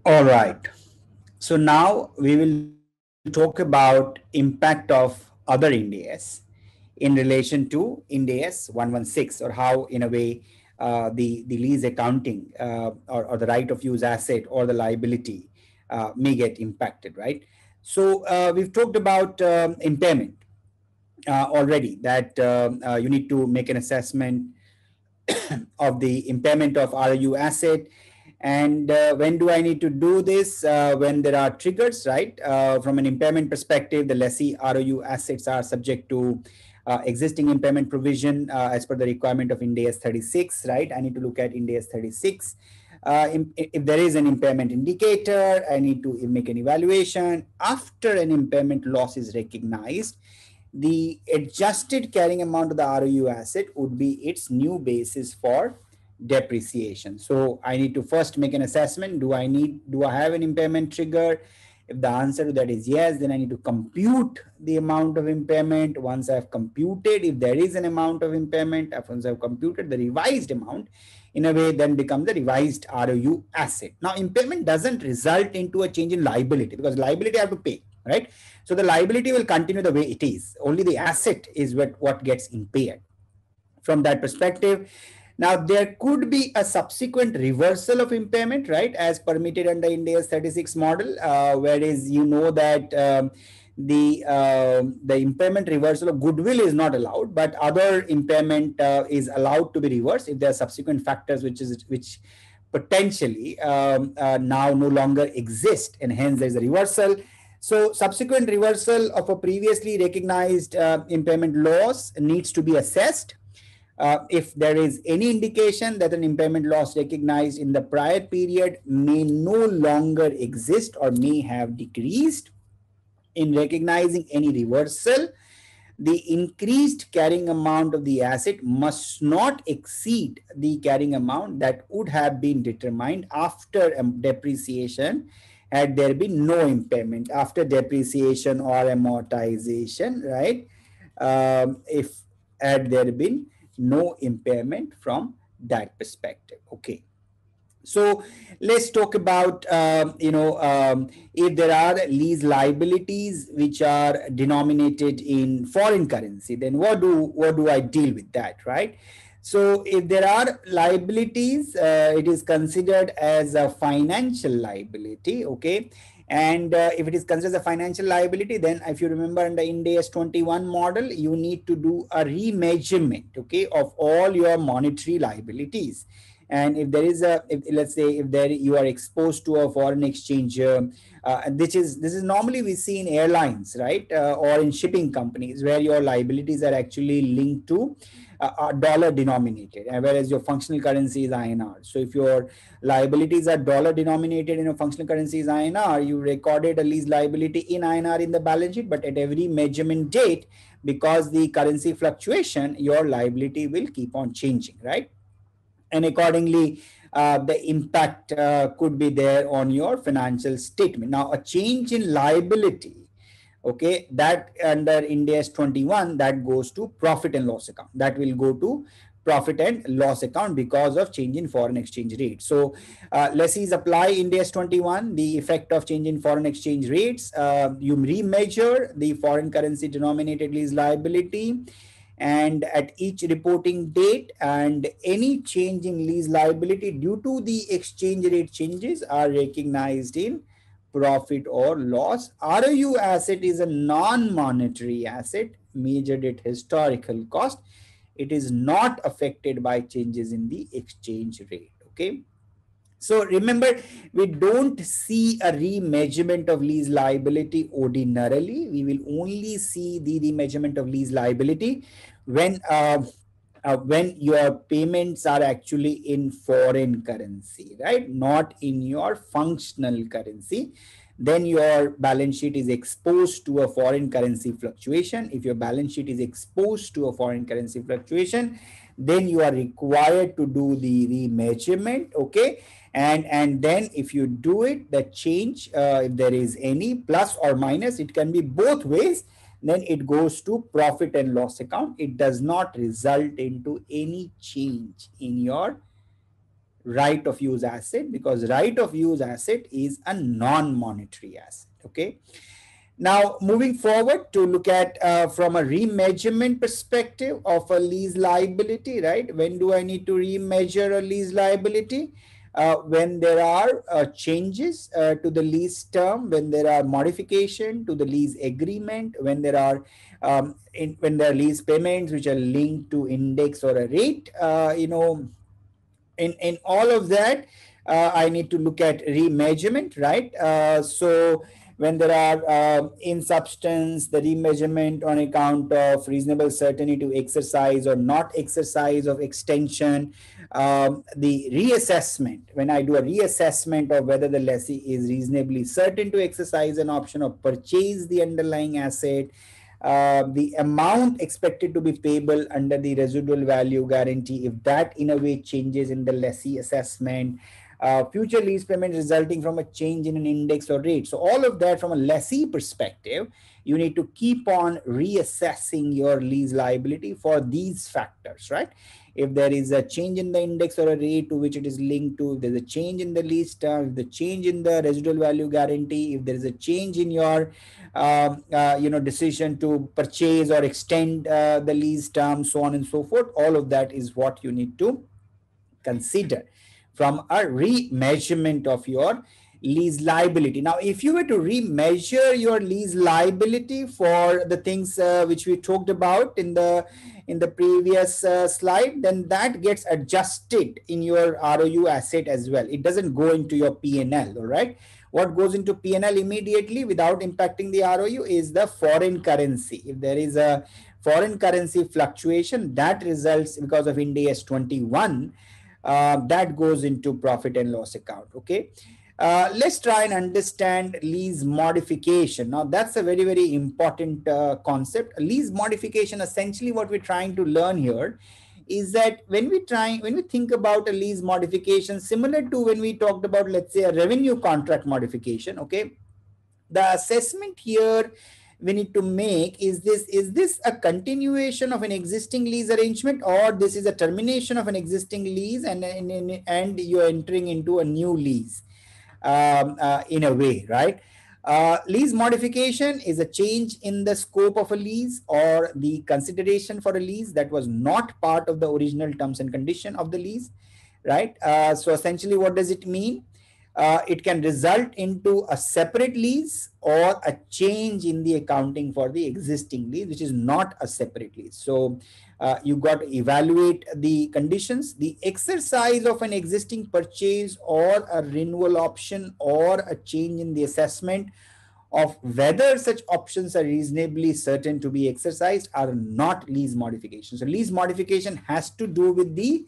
All right. So now we will talk about impact of other Ind AS in relation to Ind AS 116, or how, in a way, the lease accounting or the right of use asset or the liability may get impacted, right? So we've talked about impairment already, that you need to make an assessment of the impairment of ROU asset. And when do I need to do this? When there are triggers, right? From an impairment perspective, the lessee ROU assets are subject to existing impairment provision as per the requirement of Ind AS 36, right? I need to look at Ind AS 36. If there is an impairment indicator, I need to make an evaluation. After an impairment loss is recognized, the adjusted carrying amount of the ROU asset would be its new basis for depreciation. So I need to first make an assessment. Do I have an impairment trigger? If the answer to that is yes, then I need to compute the amount of impairment. Once I've computed, if there is an amount of impairment, once I've computed the revised amount, in a way, then become the revised ROU asset. Now, impairment doesn't result into a change in liability, because liability I have to pay, right? So the liability will continue the way it is. Only the asset is what gets impaired from that perspective. Now, there could be a subsequent reversal of impairment, right, as permitted under Ind AS 36 model, whereas you know that the impairment reversal of goodwill is not allowed, but other impairment is allowed to be reversed if there are subsequent factors which potentially now no longer exist, and hence there is a reversal. So subsequent reversal of a previously recognized impairment loss needs to be assessed. If there is any indication that an impairment loss recognized in the prior period may no longer exist or may have decreased, in recognizing any reversal, the increased carrying amount of the asset must not exceed the carrying amount that would have been determined after depreciation, had there been no impairment after depreciation or amortization, right? If had there been no impairment from that perspective. Okay. So let's talk about if there are lease liabilities which are denominated in foreign currency, then what do I deal with that, right? So if there are liabilities, it is considered as a financial liability, okay? And if it is considered as a financial liability, then if you remember under Ind AS 21 model, you need to do a remeasurement, okay, of all your monetary liabilities. And if there is let's say if there you are exposed to a foreign exchange, and this is normally we see in airlines, right, or in shipping companies, where your liabilities are actually linked to dollar denominated, and whereas your functional currency is INR. So if your liabilities are dollar denominated and your functional currency is INR, you recorded a lease liability in INR in the balance sheet, but at every measurement date, because the currency fluctuation, your liability will keep on changing, right? And accordingly, the impact could be there on your financial statement. Now, a change in liability, okay, that under Ind AS 21, that goes to profit and loss account. That will go to profit and loss account because of change in foreign exchange rate. So lessees apply Ind AS 21, the effect of change in foreign exchange rates. You remeasure the foreign currency denominated lease liability, and at each reporting date, and any change in lease liability due to the exchange rate changes are recognized in profit or loss. ROU asset is a non-monetary asset measured at historical cost. It is not affected by changes in the exchange rate. Okay. So remember, we don't see a remeasurement of lease liability ordinarily. We will only see the remeasurement of lease liability when your payments are actually in foreign currency, right? Not in your functional currency. Then your balance sheet is exposed to a foreign currency fluctuation. If your balance sheet is exposed to a foreign currency fluctuation, then you are required to do the remeasurement, okay? And then if you do it, the change, if there is any plus or minus, it can be both ways, then it goes to profit and loss account. It does not result into any change in your right of use asset, because right of use asset is a non-monetary asset. Okay. Now, moving forward to look at from a remeasurement perspective of a lease liability, right? When do I need to remeasure a lease liability? When there are changes to the lease term, when there are modification to the lease agreement, when there are when there are lease payments which are linked to index or a rate, in all of that, I need to look at remeasurement, right? So when there are in substance the remeasurement on account of reasonable certainty to exercise or not exercise of extension, the reassessment, when I do a reassessment of whether the lessee is reasonably certain to exercise an option or purchase the underlying asset, the amount expected to be payable under the residual value guarantee, if that in a way changes in the lessee assessment, future lease payment resulting from a change in an index or rate. So all of that from a lessee perspective, you need to keep on reassessing your lease liability for these factors, right? If there is a change in the index or a rate to which it is linked to, if there's a change in the lease term, if the change in the residual value guarantee, if there is a change in your decision to purchase or extend the lease term, so on and so forth, all of that is what you need to consider from a remeasurement of your lease liability. Now, if you were to remeasure your lease liability for the things which we talked about in the previous slide, then that gets adjusted in your ROU asset as well. It doesn't go into your P&L, all right? What goes into P&L immediately without impacting the ROU is the foreign currency. If there is a foreign currency fluctuation that results because of Ind AS 21, that goes into profit and loss account. Okay. Let's try and understand lease modification. Now, that's a very, very important concept. Lease modification, essentially what we're trying to learn here is that when we think about a lease modification, similar to when we talked about, let's say, a revenue contract modification, okay, the assessment here we need to make is this a continuation of an existing lease arrangement, or this is a termination of an existing lease and you're entering into a new lease in a way, right? Lease modification is a change in the scope of a lease or the consideration for a lease that was not part of the original terms and condition of the lease, right? So essentially, what does it mean? It can result into a separate lease or a change in the accounting for the existing lease, which is not a separate lease. So you got to evaluate the conditions, the exercise of an existing purchase or a renewal option or a change in the assessment of whether such options are reasonably certain to be exercised are not lease modification. So lease modification has to do with the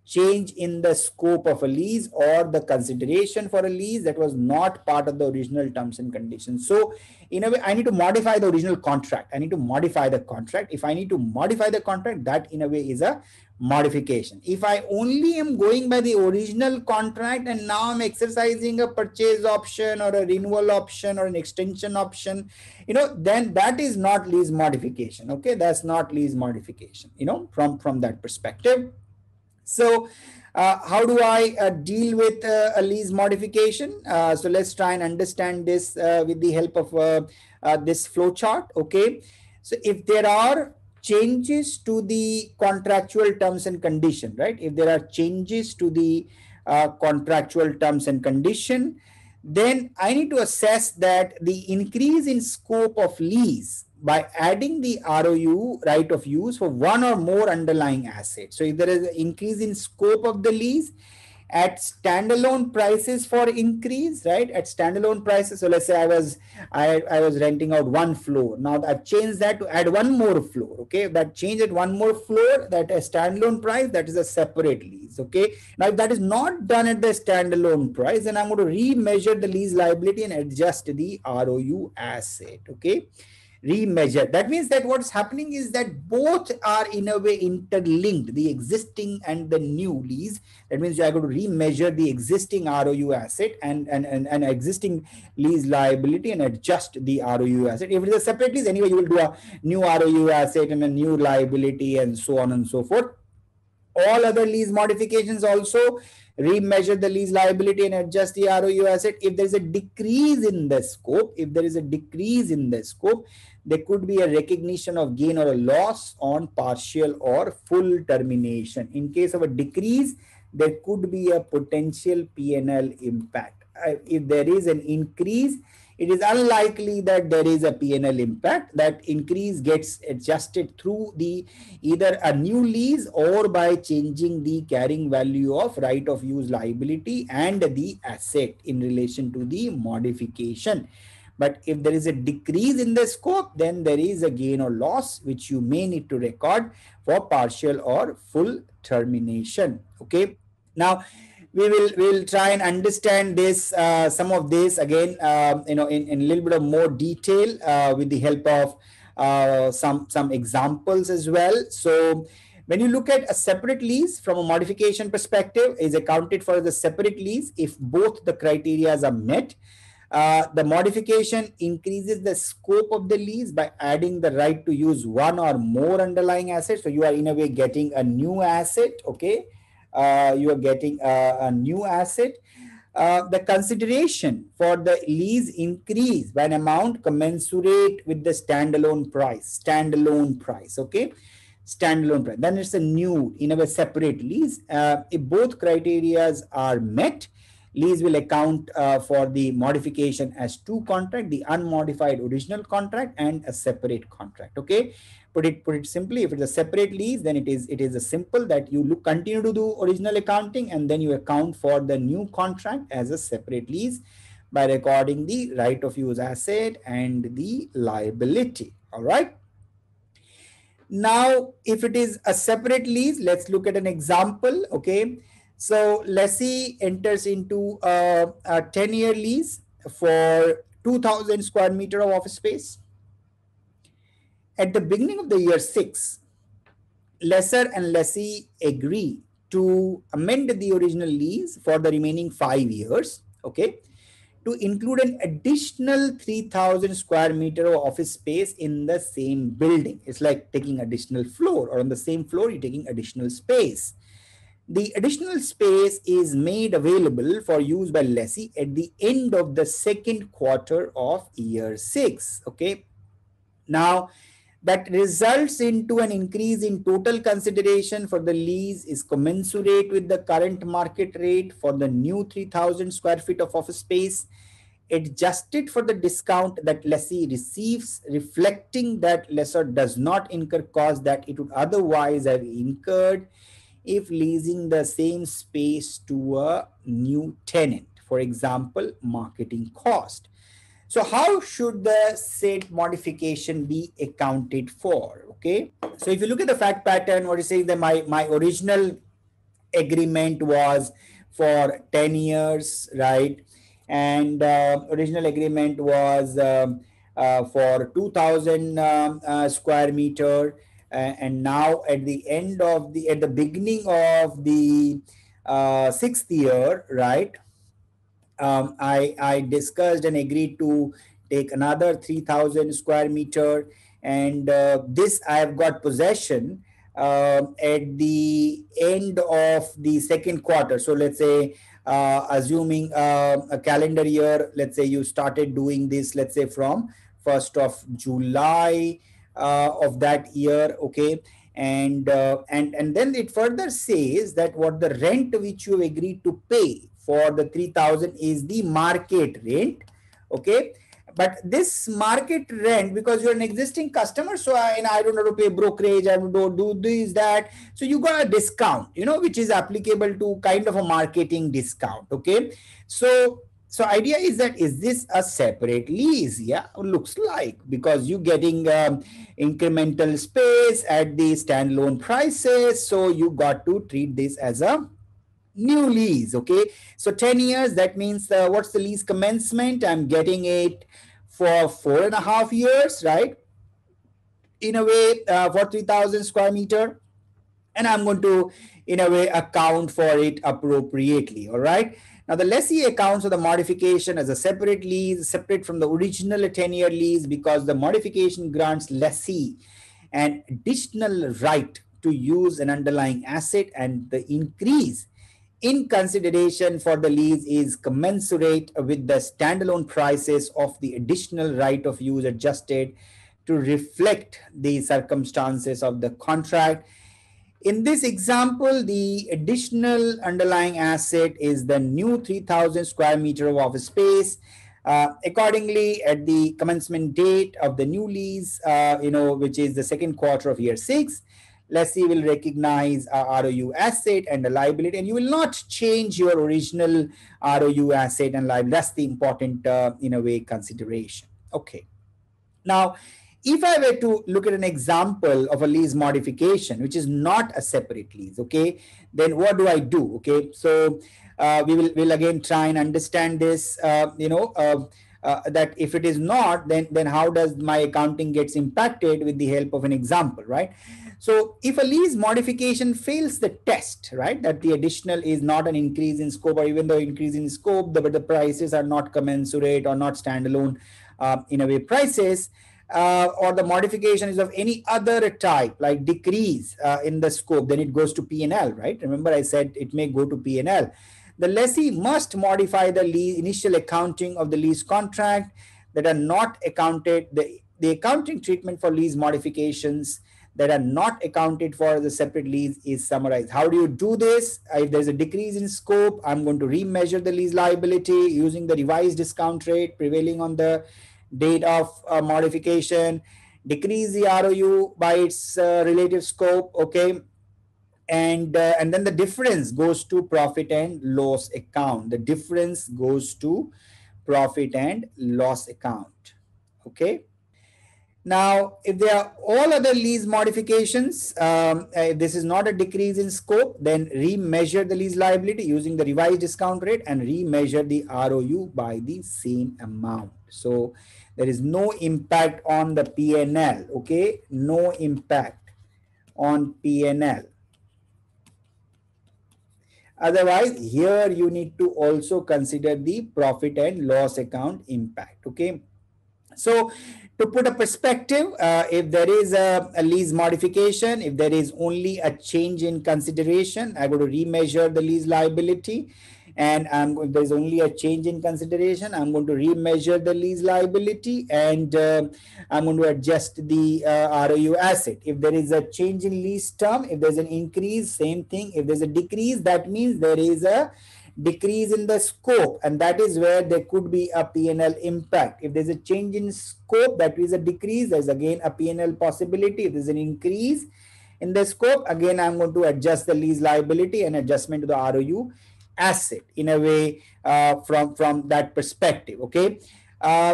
change in the scope of a lease or the consideration for a lease that was not part of the original terms and conditions. So in a way, I need to modify the original contract. I need to modify the contract. If I need to modify the contract, that in a way is a modification. If I only am going by the original contract and now I'm exercising a purchase option or a renewal option or an extension option, then that is not lease modification. Okay, that's not lease modification, from that perspective. So how do I deal with a lease modification? So let's try and understand this with the help of this flow chart. Okay. So if there are changes to the contractual terms and condition, right? If there are changes to the contractual terms and condition, then I need to assess that the increase in scope of lease by adding the ROU, right of use, for one or more underlying assets. So if there is an increase in scope of the lease at standalone prices for increase, right? At standalone prices. So let's say I was renting out one floor. Now I've changed that to add one more floor. Okay. That changed it one more floor, that a standalone price, that is a separate lease. Okay. Now if that is not done at the standalone price, then I'm going to remeasure the lease liability and adjust the ROU asset. Okay. Remeasure. That means that what's happening is that both are in a way interlinked, the existing and the new lease. That means you are going to remeasure the existing ROU asset and existing lease liability and adjust the ROU asset. If it is a separate lease, anyway, you will do a new ROU asset and a new liability and so on and so forth. All other lease modifications also remeasure the lease liability and adjust the ROU asset. If there is a decrease in the scope, there could be a recognition of gain or a loss on partial or full termination. In case of a decrease, there could be a potential P&L impact. If there is an increase, it is unlikely that there is a P&L impact. That increase gets adjusted through the either a new lease or by changing the carrying value of right of use liability and the asset in relation to the modification. But if there is a decrease in the scope, then there is a gain or loss which you may need to record for partial or full termination. Okay. Now, we'll try and understand this some of this again in a little bit of more detail with the help of some examples as well. So when you look at a separate lease from a modification perspective, is accounted for as a separate lease if both the criteria are met. The modification increases the scope of the lease by adding the right to use one or more underlying assets. So you are in a way getting a new asset. Okay. You are getting a new asset. The consideration for the lease increase by an amount commensurate with the standalone price. Okay. Standalone price. Then it's a new, in a way, separate lease. If both criteria are met, lease will account for the modification as two contracts, the unmodified original contract and a separate contract. Okay. Put it simply, if it's a separate lease, then it is a simple that you continue to do original accounting and then you account for the new contract as a separate lease by recording the right of use asset and the liability. All right. Now, if it is a separate lease, let's look at an example. Okay. So lessee enters into a 10-year lease for 2,000 square meter of office space. At the beginning of the year 6, lessor and lessee agree to amend the original lease for the remaining 5 years, okay, to include an additional 3,000 square meter of office space in the same building. It's like taking additional floor, or on the same floor, you're taking additional space. The additional space is made available for use by lessee at the end of the second quarter of year 6, okay. Now, that results into an increase in total consideration for the lease is commensurate with the current market rate for the new 3,000 square feet of office space, adjusted for the discount that lessee receives, reflecting that lessor does not incur costs that it would otherwise have incurred if leasing the same space to a new tenant, for example, marketing cost. So how should the said modification be accounted for? Okay. So if you look at the fact pattern, what is saying that my original agreement was for 10 years, right? And original agreement was for 2,000 square meter. And now at the beginning of the 6th year, right? I discussed and agreed to take another 3,000 square meter, and this I have got possession at the end of the second quarter. So let's say, assuming a calendar year, let's say you started doing this, let's say from 1st of July of that year, okay. And then it further says that what the rent which you agreed to pay for the 3,000 is the market rent, okay. But this market rent, because you're an existing customer, so I don't have to pay brokerage, I don't do this, that. So you got a discount, which is applicable to kind of a marketing discount, okay. So idea is that, is this a separate lease? Yeah, looks like, because you're getting incremental space at the standalone prices. So you got to treat this as a new lease, okay. So 10 years, that means what's the lease commencement? I'm getting it for 4.5 years, right? In a way, for 3,000 square meter. And I'm going to, in a way, account for it appropriately, all right? Now, the lessee accounts for the modification as a separate lease, separate from the original 10-year lease, because the modification grants lessee an additional right to use an underlying asset, and the increase in consideration for the lease is commensurate with the standalone prices of the additional right of use adjusted to reflect the circumstances of the contract. In this example, the additional underlying asset is the new 3,000 square meter of office space. Accordingly, at the commencement date of the new lease, which is the second quarter of year 6, lessee will recognize a ROU asset and a liability, and you will not change your original ROU asset and liability. That's the important, in a way, consideration. Okay. Now, if I were to look at an example of a lease modification, which is not a separate lease, okay, then what do I do? Okay, so we'll again try and understand this, that if it is not, then how does my accounting gets impacted with the help of an example, right? So if a lease modification fails the test, right, that the additional is not an increase in scope, or even though increase in scope, but the prices are not commensurate or not standalone, in a way, prices, or the modification is of any other type, like decrease in the scope, then it goes to P&L, right? Remember I said it may go to P&L. The lessee must modify the lease initial accounting of the lease contract that are not accounted, the accounting treatment for lease modifications that are not accounted for as a separate lease is summarized. How do you do this? If there's a decrease in scope, I'm going to remeasure the lease liability using the revised discount rate prevailing on the date of modification, decrease the ROU by its relative scope, okay? And then the difference goes to profit and loss account. The difference goes to profit and loss account, okay? Now, if there are all other lease modifications, if this is not a decrease in scope, then remeasure the lease liability using the revised discount rate and remeasure the ROU by the same amount. So there is no impact on the P&L, okay? No impact on P&L. Otherwise, here you need to also consider the profit and loss account impact, okay? So to put a perspective, if there is a lease modification, if there is only a change in consideration, I'm going to remeasure the lease liability. And if there's only a change in consideration, I'm going to remeasure the lease liability, and I'm going to adjust the ROU asset. If there is a change in lease term, if there's an increase, same thing. If there's a decrease, that means there is a decrease in the scope, and that is where there could be a P&L impact. If there's a change in scope, that is a decrease, there's again a P&L possibility. If there's an increase in the scope, again I'm going to adjust the lease liability and adjustment to the ROU asset in a way, from that perspective, okay?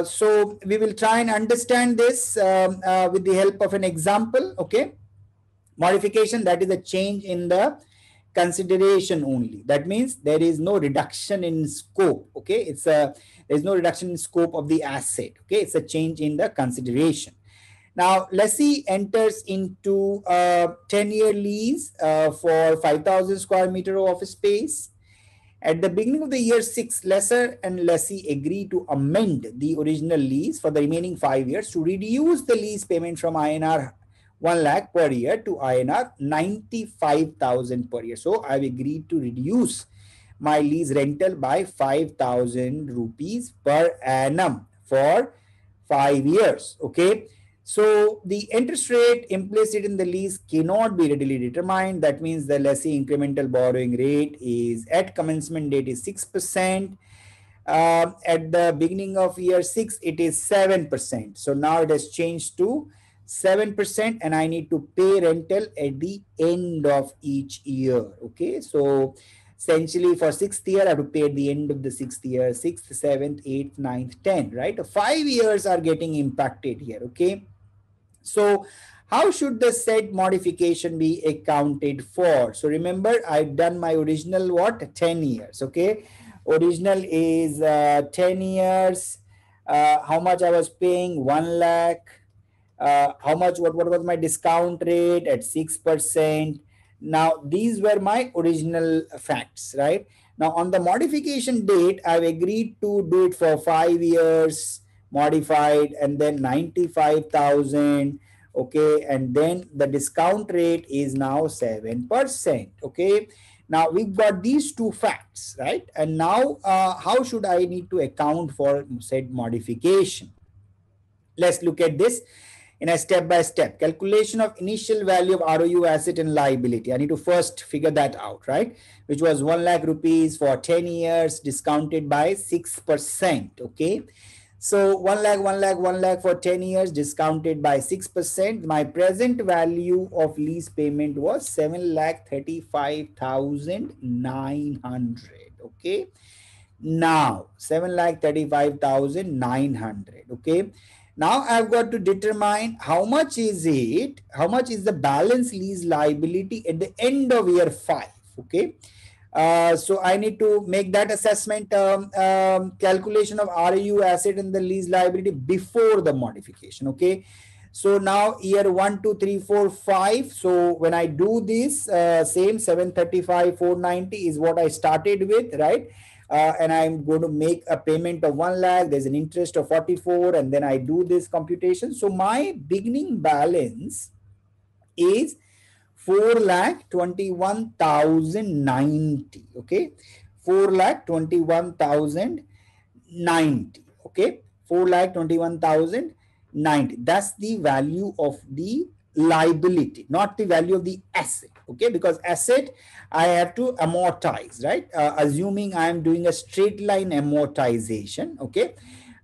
So we will try and understand this with the help of an example, okay? Modification, that is a change in the consideration only. That means there is no reduction in scope, okay? There's no reduction in scope of the asset, okay? It's a change in the consideration. Now, lessee enters into a 10-year lease for 5,000 square meter of office space. At the beginning of the year 6, lessor and lessee agree to amend the original lease for the remaining 5 years to reduce the lease payment from INR 1 lakh per year to INR 95,000 per year. So I've agreed to reduce my lease rental by 5,000 rupees per annum for 5 years, okay? So the interest rate implicit in the lease cannot be readily determined. That means the lessee incremental borrowing rate is at commencement date is 6%. At the beginning of year 6, it is 7%. So now it has changed to 7%, and I need to pay rental at the end of each year, okay? So essentially for 6th year, I have to pay at the end of the 6th year, 6th, 7th, 8th, 9th, 10th, right? 5 years are getting impacted here, okay? So how should the said modification be accounted for? So remember, I've done my original what? 10 years, okay? Original is 10 years. How much I was paying? 1 lakh. How much, what was my discount rate at 6%? Now, these were my original facts, right? Now, on the modification date, I've agreed to do it for 5 years, modified, and then 95,000, okay? And then the discount rate is now 7%, okay? Now we've got these two facts, right? And now how should I need to account for said modification? Let's look at this in a step-by-step calculation of initial value of ROU asset and liability. I need to first figure that out, right? Which was 1 lakh rupees for 10 years discounted by 6%. Okay. So 1 lakh, 1 lakh, 1 lakh for 10 years discounted by 6%. My present value of lease payment was 7,35,900. Okay. Now 7,35,900. Okay. Now I've got to determine how much is the balance lease liability at the end of year 5. Okay. So I need to make that assessment calculation of ROU asset and the lease liability before the modification. Okay. So now year 1, 2, 3, 4, 5. So when I do this, same 735, 490 is what I started with, right? And I'm going to make a payment of 1 lakh. There's an interest of 44, and then I do this computation. So my beginning balance is 4,21,090. Okay, 4,21,090. Okay, 4,21,090. That's the value of the liability, not the value of the asset. Okay, because asset I have to amortize, right? Assuming I am doing a straight line amortization. Okay,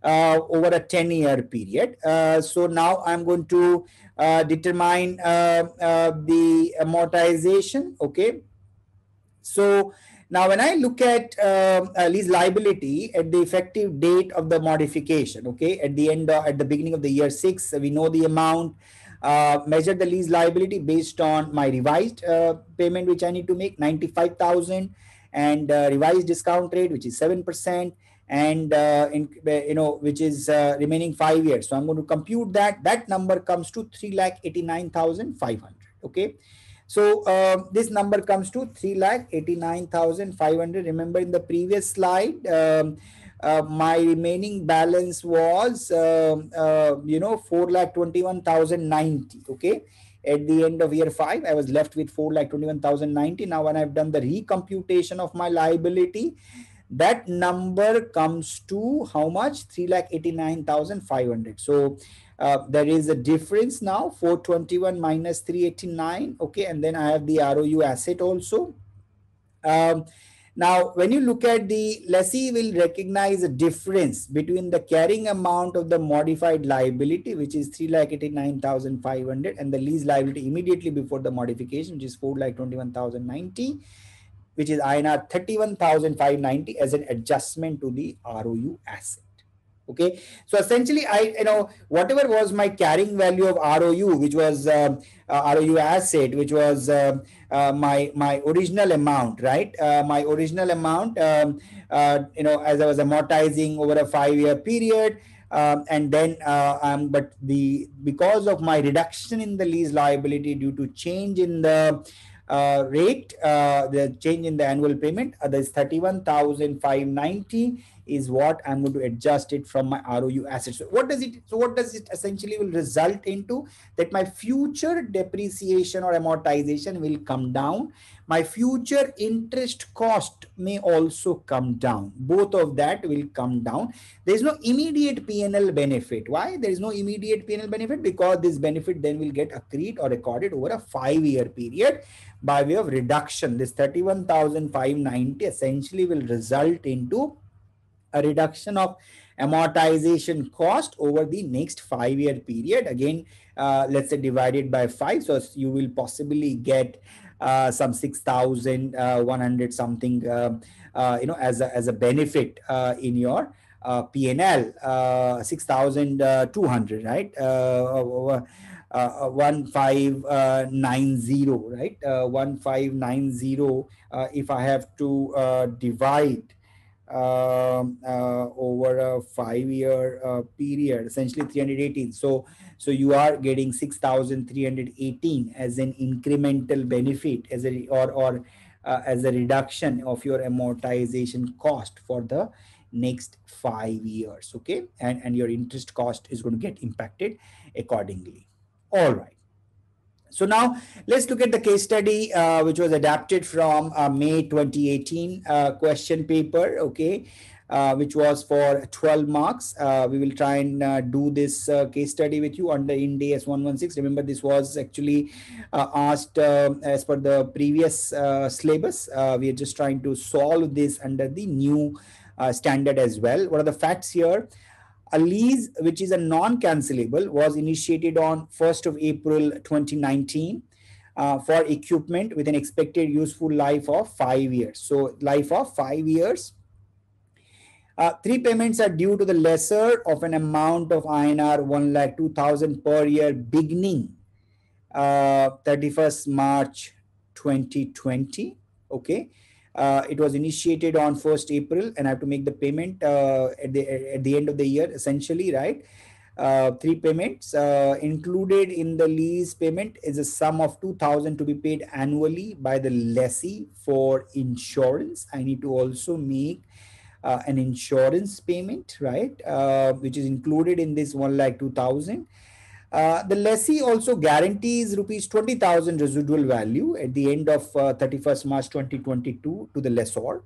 over a 10-year period. So now I'm going to determine the amortization. Okay. So now when I look at lease liability at the effective date of the modification, okay, at the beginning of the year 6, we know the amount. Measure the lease liability based on my revised payment, which I need to make 95,000, and revised discount rate, which is 7%, and which is remaining 5 years. So I'm going to compute that. That number comes to 3,89,500. Okay. So this number comes to 3,89,500. Remember in the previous slide, my remaining balance was 4,21,090. Okay. At the end of year 5, I was left with 4,21,090. Now, when I've done the recomputation of my liability, that number comes to how much? 3,89,500. So there is a difference now, 421 minus 389. Okay, and then I have the ROU asset also. Now, when you look at the lessee will recognize a difference between the carrying amount of the modified liability, which is 3,89,500, and the lease liability immediately before the modification, which is 4,21,090, which is INR 31,590 as an adjustment to the ROU asset. Okay, so essentially, whatever was my carrying value of ROU, which was ROU asset, which was my original amount, right? My original amount, as I was amortizing over a 5-year period. And then because of my reduction in the lease liability due to change in the rate, the change in the annual payment, there's 31,590 is what I'm going to adjust it from my ROU assets. So what does it essentially will result into? That my future depreciation or amortization will come down. My future interest cost may also come down. Both of that will come down. There is no immediate P&L benefit. Why? There is no immediate P&L benefit because this benefit then will get accrued or recorded over a 5-year period by way of reduction. This 31,590 essentially will result into a reduction of amortization cost over the next 5-year period. Again, let's say divided by 5. So you will possibly get some 6,100 something, as a benefit in your P&L, 6,200, right? 1590, right? 1590. If I have to divide over a 5-year period, essentially 318. So you are getting 6,318 as an incremental benefit, as a as a reduction of your amortization cost for the next 5 years. Okay, and your interest cost is going to get impacted accordingly. All right. So now let's look at the case study which was adapted from May 2018 question paper, okay, which was for 12 marks. We will try and do this case study with you under Ind AS 116. Remember, this was actually asked as per the previous syllabus. We are just trying to solve this under the new standard as well. What are the facts here? A lease which is a non-cancelable was initiated on 1st of April 2019 for equipment with an expected useful life of 5 years. So life of 5 years. Three payments are due to the lessor of an amount of INR 1,02,000 per year beginning 31st March 2020. Okay. It was initiated on 1st April and I have to make the payment at the end of the year, essentially, right? Three payments included in the lease payment is a sum of 2,000 to be paid annually by the lessee for insurance. I need to also make an insurance payment, right? Which is included in this 1,02,000. The lessee also guarantees rupees 20,000 residual value at the end of 31st March 2022 to the lessor.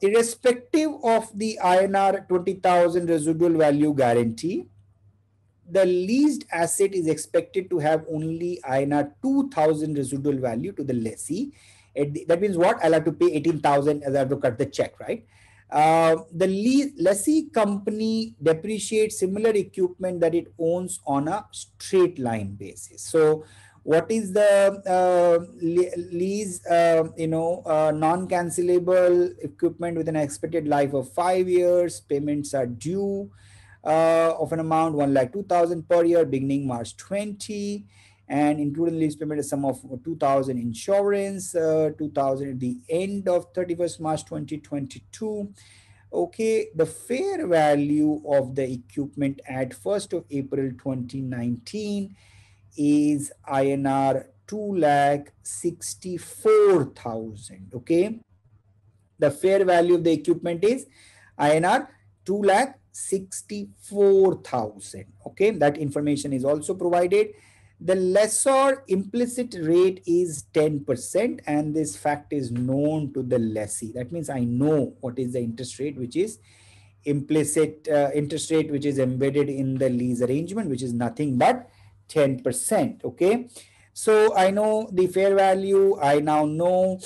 Irrespective of the INR 20,000 residual value guarantee, the leased asset is expected to have only INR 2,000 residual value to the lessee. That means what? I'll have to pay 18,000 as I have to cut the check, right? The lessee company depreciates similar equipment that it owns on a straight line basis. So what is the lease, non-cancelable equipment with an expected life of 5 years, payments are due of an amount 1,02,000 per year beginning March 20, and including lease payment a sum of 2,000 insurance, 2,000 at the end of 31st March 2022. Okay, the fair value of the equipment at 1st of April 2019 is INR 2,64,000. Okay, the fair value of the equipment is INR 2,64,000. Okay, that information is also provided. The lessor implicit rate is 10%, and this fact is known to the lessee. That means I know what is the interest rate, which is implicit interest rate, which is embedded in the lease arrangement, which is nothing but 10%. Okay. So I know the fair value. I now know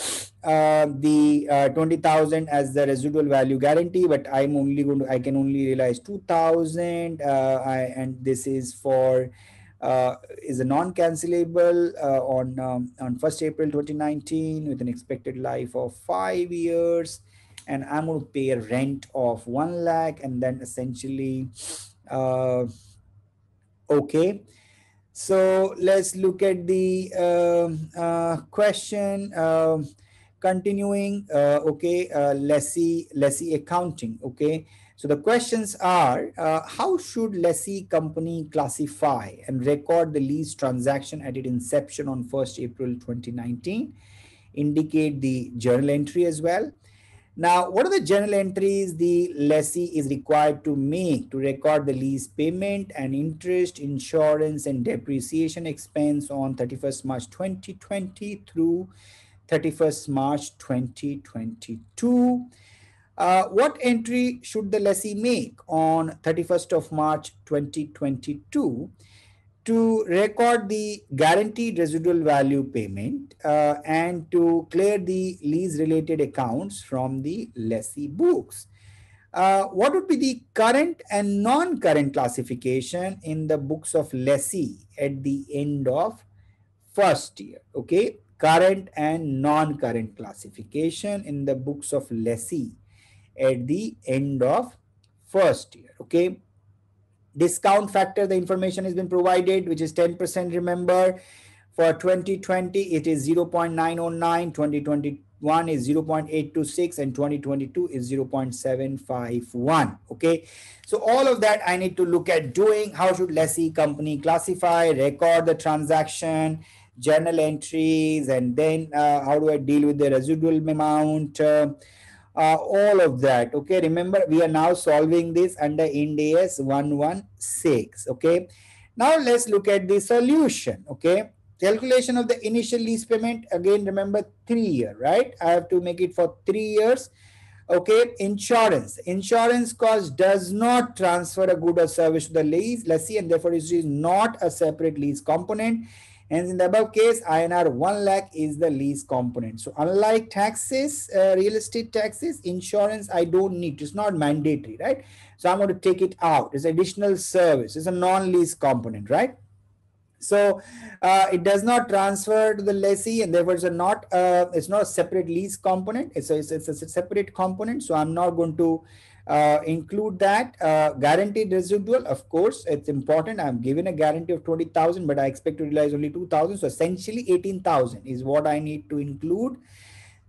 the 20,000 as the residual value guarantee, but I can only realize 2,000. And this is for is a non-cancelable on 1st April 2019 with an expected life of 5 years, and I'm going to pay a rent of 1 lakh, and then essentially okay. So let's look at the question. Continuing, okay, lessee accounting. Okay, so the questions are: how should lessee company classify and record the lease transaction at its inception on 1st April 2019? Indicate the journal entry as well. Now, what are the journal entries the lessee is required to make to record the lease payment and interest, insurance, and depreciation expense on 31st March 2020 through 31st March 2022? What entry should the lessee make on 31st of March 2022 to record the guaranteed residual value payment and to clear the lease related accounts from the lessee books? What would be the current and non-current classification in the books of lessee at the end of first year? Okay, current and non-current classification in the books of lessee at the end of first year. Okay, discount factor, the information has been provided, which is 10%. Remember, for 2020 it is 0.909, 2021 is 0.826, and 2022 is 0.751. Okay, so all of that I need to look at doing. How should lessee company classify, record the transaction, journal entries, and then how do I deal with the residual amount, all of that. Okay, remember we are now solving this under Ind AS 116. Okay, Now let's look at the solution. Okay, calculation of the initial lease payment. Again, remember 3 year, right? I have to make it for 3 years. Okay, insurance cost does not transfer a good or service to the lessee, and therefore it is not a separate lease component. And in the above case, INR 1 lakh is the lease component. So unlike taxes, real estate taxes, insurance I don't need. It's not mandatory, right? So I'm going to take it out. It's additional service. It's a non-lease component, right? So it does not transfer to the lessee, and therefore it's not a separate lease component. It's a separate component. So I'm not going to include that. Guaranteed residual, of course, it's important. I'm given a guarantee of 20,000, but I expect to realize only 2,000. So essentially 18,000 is what I need to include.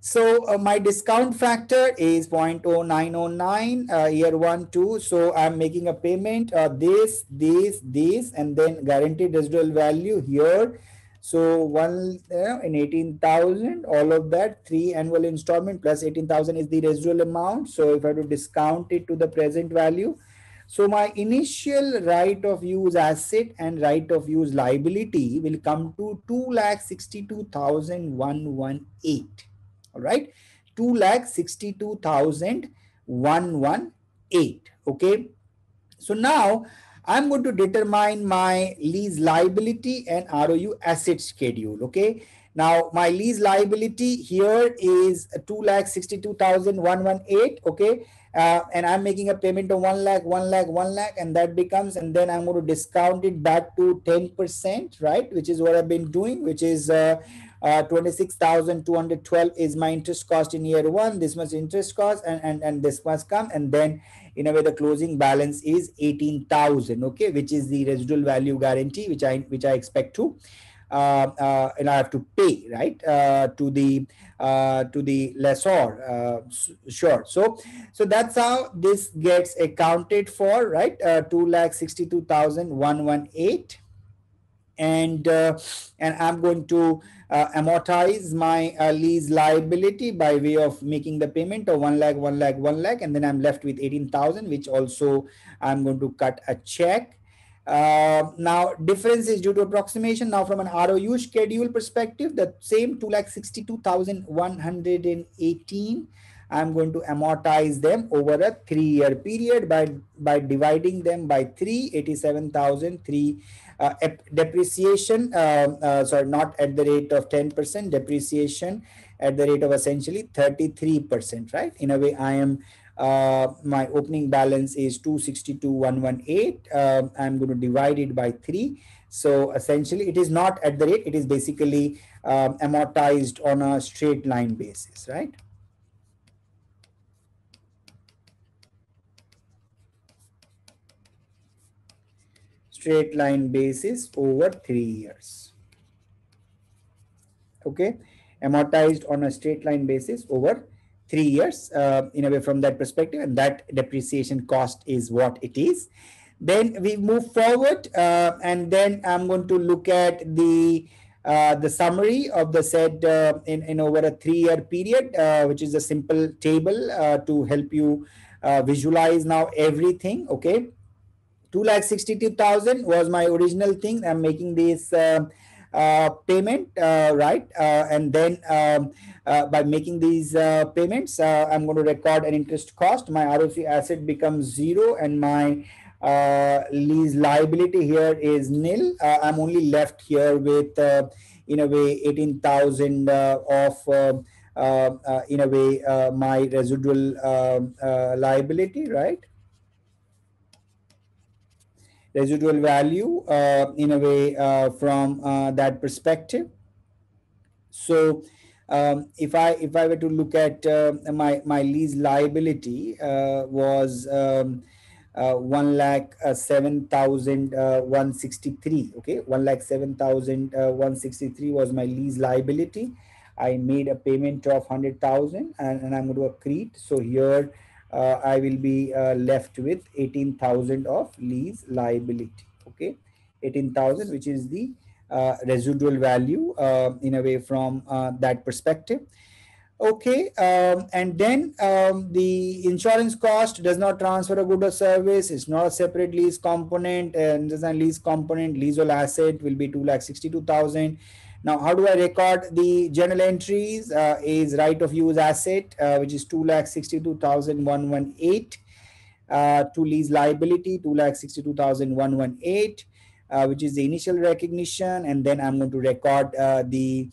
So my discount factor is 0.0909 year 1, 2. So I'm making a payment this, and then guaranteed residual value here. So one in 18,000, all of that, 3 annual installment plus 18,000 is the residual amount. So if I do discount it to the present value, so my initial right of use asset and right of use liability will come to 2,62,118. All right, 2,62,118. Okay, so now I'm going to determine my lease liability and ROU asset schedule. Okay, now my lease liability here is 2,62,118. Okay, and I'm making a payment of 1 lakh, 1 lakh, 1 lakh, and that becomes, and then I'm going to discount it back to 10%, right? Which is what I've been doing, which is 26,212 is my interest cost in year 1. This much interest cost, and this must come, and then in a way the closing balance is 18,000. Okay, which is the residual value guarantee, which I expect to and I have to pay, right, to the lessor. Sure. So that's how this gets accounted for, right? 2,62,118. And I'm going to amortize my lease liability by way of making the payment of 1 lakh, 1 lakh, 1 lakh, and then I'm left with 18,000, which also I'm going to cut a check. Now difference is due to approximation. Now from an ROU schedule perspective, the same 2,62,118, I'm going to amortize them over a 3-year period by dividing them by 3, 87,003. Depreciation, sorry, not at the rate of 10%, depreciation at the rate of essentially 33%, right? In a way, I am my opening balance is 262,118. I'm going to divide it by 3. So essentially, it is not at the rate, it is basically amortized on a straight line basis, right? Straight line basis over 3 years. Okay, amortized on a straight line basis over 3 years, in a way from that perspective, and that depreciation cost is what it is. Then we move forward, and then I'm going to look at the summary of the said in over a 3-year period, which is a simple table to help you visualize now everything. Okay, 2,62,000 was my original thing. I'm making this payment, right? And then by making these payments, I'm going to record an interest cost. My ROC asset becomes 0, and my lease liability here is nil. I'm only left here with, in a way, 18,000 of, in a way, my residual liability, right? Residual value, in a way, from that perspective. So if I were to look at my lease liability was 1,07,163. Okay, 1,07,163 was my lease liability. I made a payment of 100,000, and I'm going to accrete. So here I will be left with 18,000 of lease liability. Okay, 18,000, which is the residual value in a way from that perspective. Okay, and then the insurance cost does not transfer a good or service. It's not a separate lease component, and there's a lease component. Leasehold asset will be 2,62,000. Now, how do I record the journal entries? Is right of use asset, which is 2,62,118. To lease liability 2,62,118, which is the initial recognition, and then I'm going to record the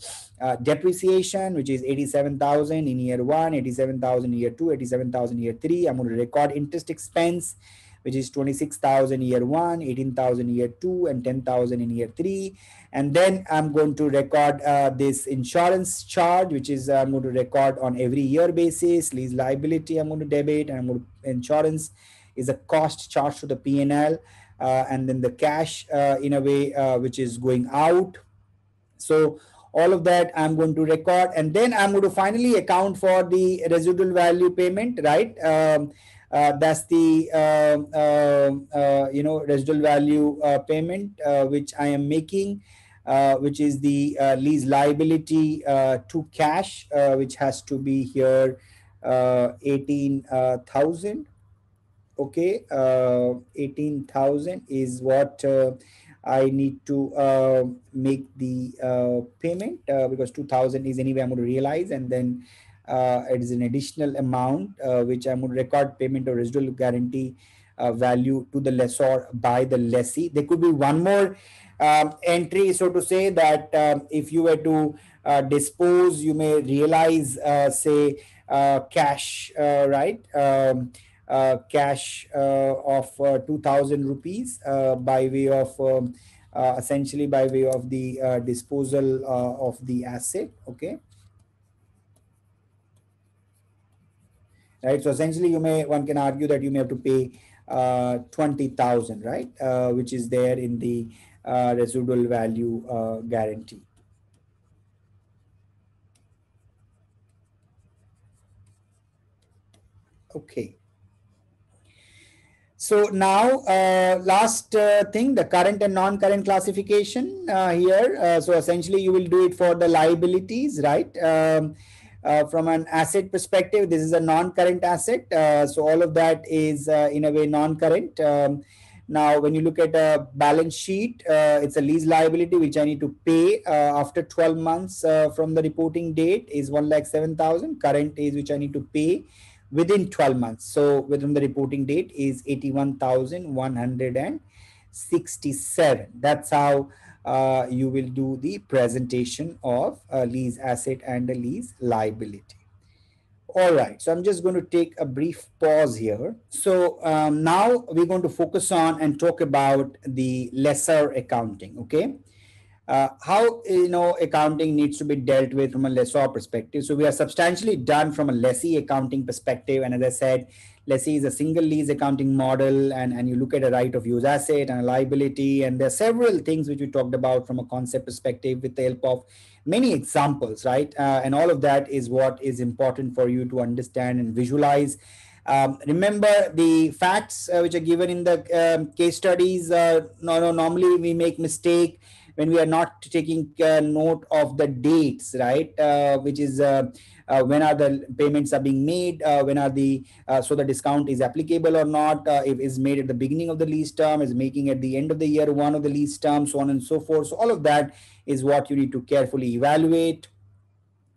depreciation, which is 87,000 in year 1, 87,000 in year 2, 87,000 year 3. I'm going to record interest expense, which is 26,000 year 1, 18,000 year 2, and 10,000 in year 3. And then I'm going to record this insurance charge, which is I'm going to record on every year basis. Lease liability I'm going to debit, and I'm going to insurance is a cost charged to the P&L, and then the cash in a way which is going out. So all of that I'm going to record, and then I'm going to finally account for the residual value payment, right? That's the residual value payment which I am making, which is the lease liability to cash, which has to be here 18,000. Okay, 18,000 is what I need to make the payment, because 2,000 is anyway I'm going to realize, and then it is an additional amount which I'm going to record payment of residual guarantee value to the lessor by the lessee. There could be one more entry, so to say, that if you were to dispose, you may realize, say, cash, right? Cash of 2,000 rupees by way of essentially by way of the disposal of the asset. Okay, right. So essentially, one can argue that you may have to pay 20,000, right, which is there in the residual value guarantee. Okay. So now, last thing, the current and non-current classification here. So essentially, you will do it for the liabilities, right? From an asset perspective, this is a non-current asset. So all of that is in a way non-current. Now, when you look at a balance sheet, it's a lease liability which I need to pay after 12 months from the reporting date is 1,07,000. Current is which I need to pay within 12 months. So within the reporting date is 81,167. That's how you will do the presentation of a lease asset and a lease liability. All right, so I'm just going to take a brief pause here. So now we're going to focus on and talk about the lessor accounting. Okay, how accounting needs to be dealt with from a lessor perspective. So we are substantially done from a lessee accounting perspective, and as I said, lessee is a single lease accounting model, and you look at a right of use asset and a liability, and there are several things which we talked about from a concept perspective with the help of many examples, right? And all of that is what is important for you to understand and visualize. Remember the facts which are given in the case studies. Normally we make mistake when we are not taking note of the dates, right? Which is when are the payments are being made, when are the so the discount is applicable or not, if it's made at the beginning of the lease term, is making at the end of the year one of the lease term, so on and so forth. So all of that is what you need to carefully evaluate.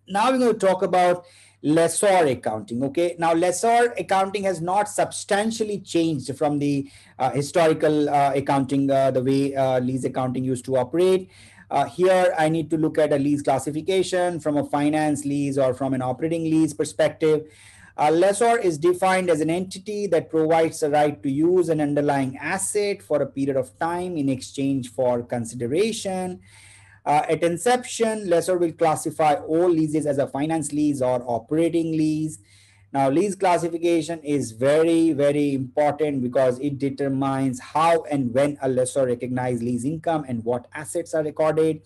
Now we're going to talk about lessor accounting. Okay, now lessor accounting has not substantially changed from the historical accounting, the way lease accounting used to operate. Here I need to look at a lease classification from a finance lease or from an operating lease perspective. A lessor is defined as an entity that provides the right to use an underlying asset for a period of time in exchange for consideration. At inception, lessor will classify all leases as a finance lease or operating lease. Now, lease classification is very, very important because it determines how and when a lessor recognizes lease income and what assets are recorded.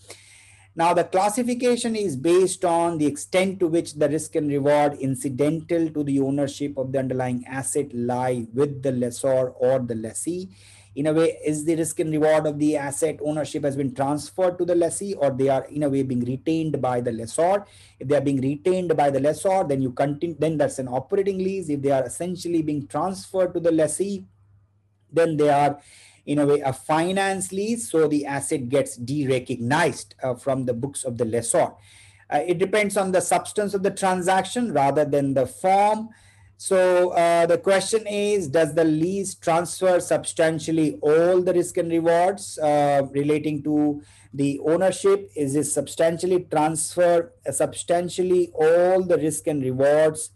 Now, the classification is based on the extent to which the risk and reward incidental to the ownership of the underlying asset lie with the lessor or the lessee. in a way, is the risk and reward of the asset ownership has been transferred to the lessee, or they are in a way being retained by the lessor. If they are being retained by the lessor, then you continue, then that's an operating lease. If they are essentially being transferred to the lessee, then they are in a way a finance lease, so the asset gets de-recognized from the books of the lessor. It depends on the substance of the transaction rather than the form. So the question is, does the lease transfer substantially all the risk and rewards relating to the ownership? Is it substantially transfer substantially all the risk and rewards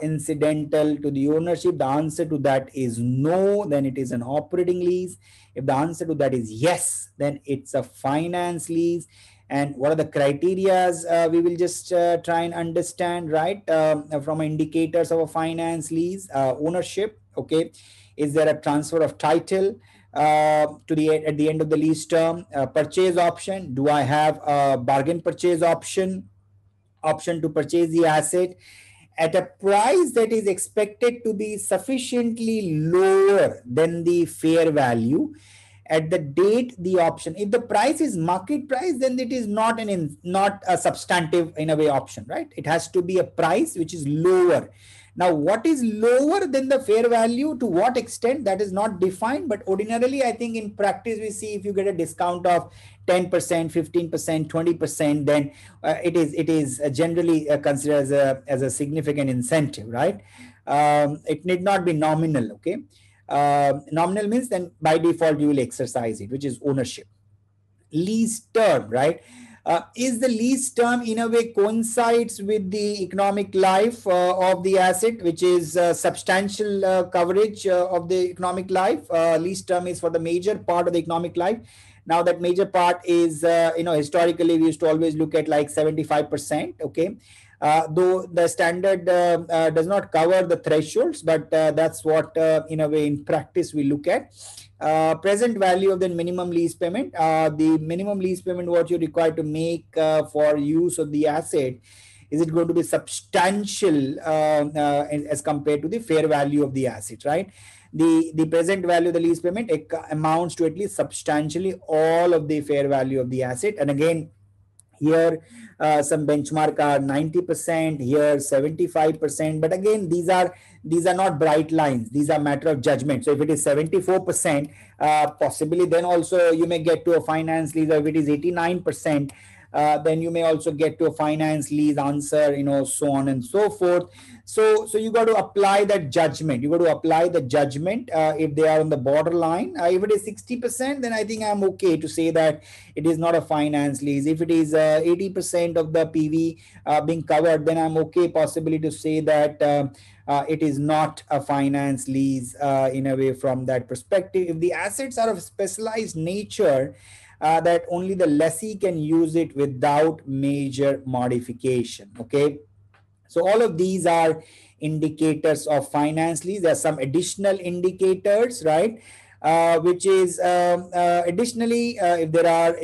incidental to the ownership? The answer to that is no, then it is an operating lease. If the answer to that is yes, then it's a finance lease. And what are the criterias? We will just try and understand, right? From indicators of a finance lease, ownership. Okay, is there a transfer of title to the at the end of the lease term? Purchase option. Do I have a bargain purchase option to purchase the asset at a price that is expected to be sufficiently lower than the fair value at the date the option? If the price is market price, then it is not a substantive in a way option, right? It has to be a price which is lower. Now, what is lower than the fair value? To what extent? That is not defined, but ordinarily, I think in practice, we see if you get a discount of 10%, 15%, 20%, then it is generally considered as a significant incentive, right? It need not be nominal, okay? Nominal means then by default you will exercise it, which is ownership. Lease term, right? Is the lease term in a way coincides with the economic life of the asset, which is substantial coverage of the economic life. Lease term is for the major part of the economic life. Now that major part is, historically we used to always look at like 75%, okay? Though the standard does not cover the thresholds, but that's what in a way in practice we look at. Present value of the minimum lease payment. The minimum lease payment what you require to make for use of the asset, is it going to be substantial as compared to the fair value of the asset, right? The present value of the lease payment amounts to at least substantially all of the fair value of the asset. And again, here some benchmark are 90%, here 75%, but again these are not bright lines, these are matter of judgment. So if it is 74%, possibly then also you may get to a finance lease, or if it is 89%, then you may also get to a finance lease answer, so on and so forth. So you got to apply that judgment. You got to apply the judgment if they are on the borderline. If it is 60%, then I think I'm okay to say that it is not a finance lease. If it is 80% of the PV being covered, then I'm okay possibly to say that it is not a finance lease in a way from that perspective. If the assets are of specialized nature, that only the lessee can use it without major modification, okay? So all of these are indicators of finance lease. There are some additional indicators, right? Which is additionally, if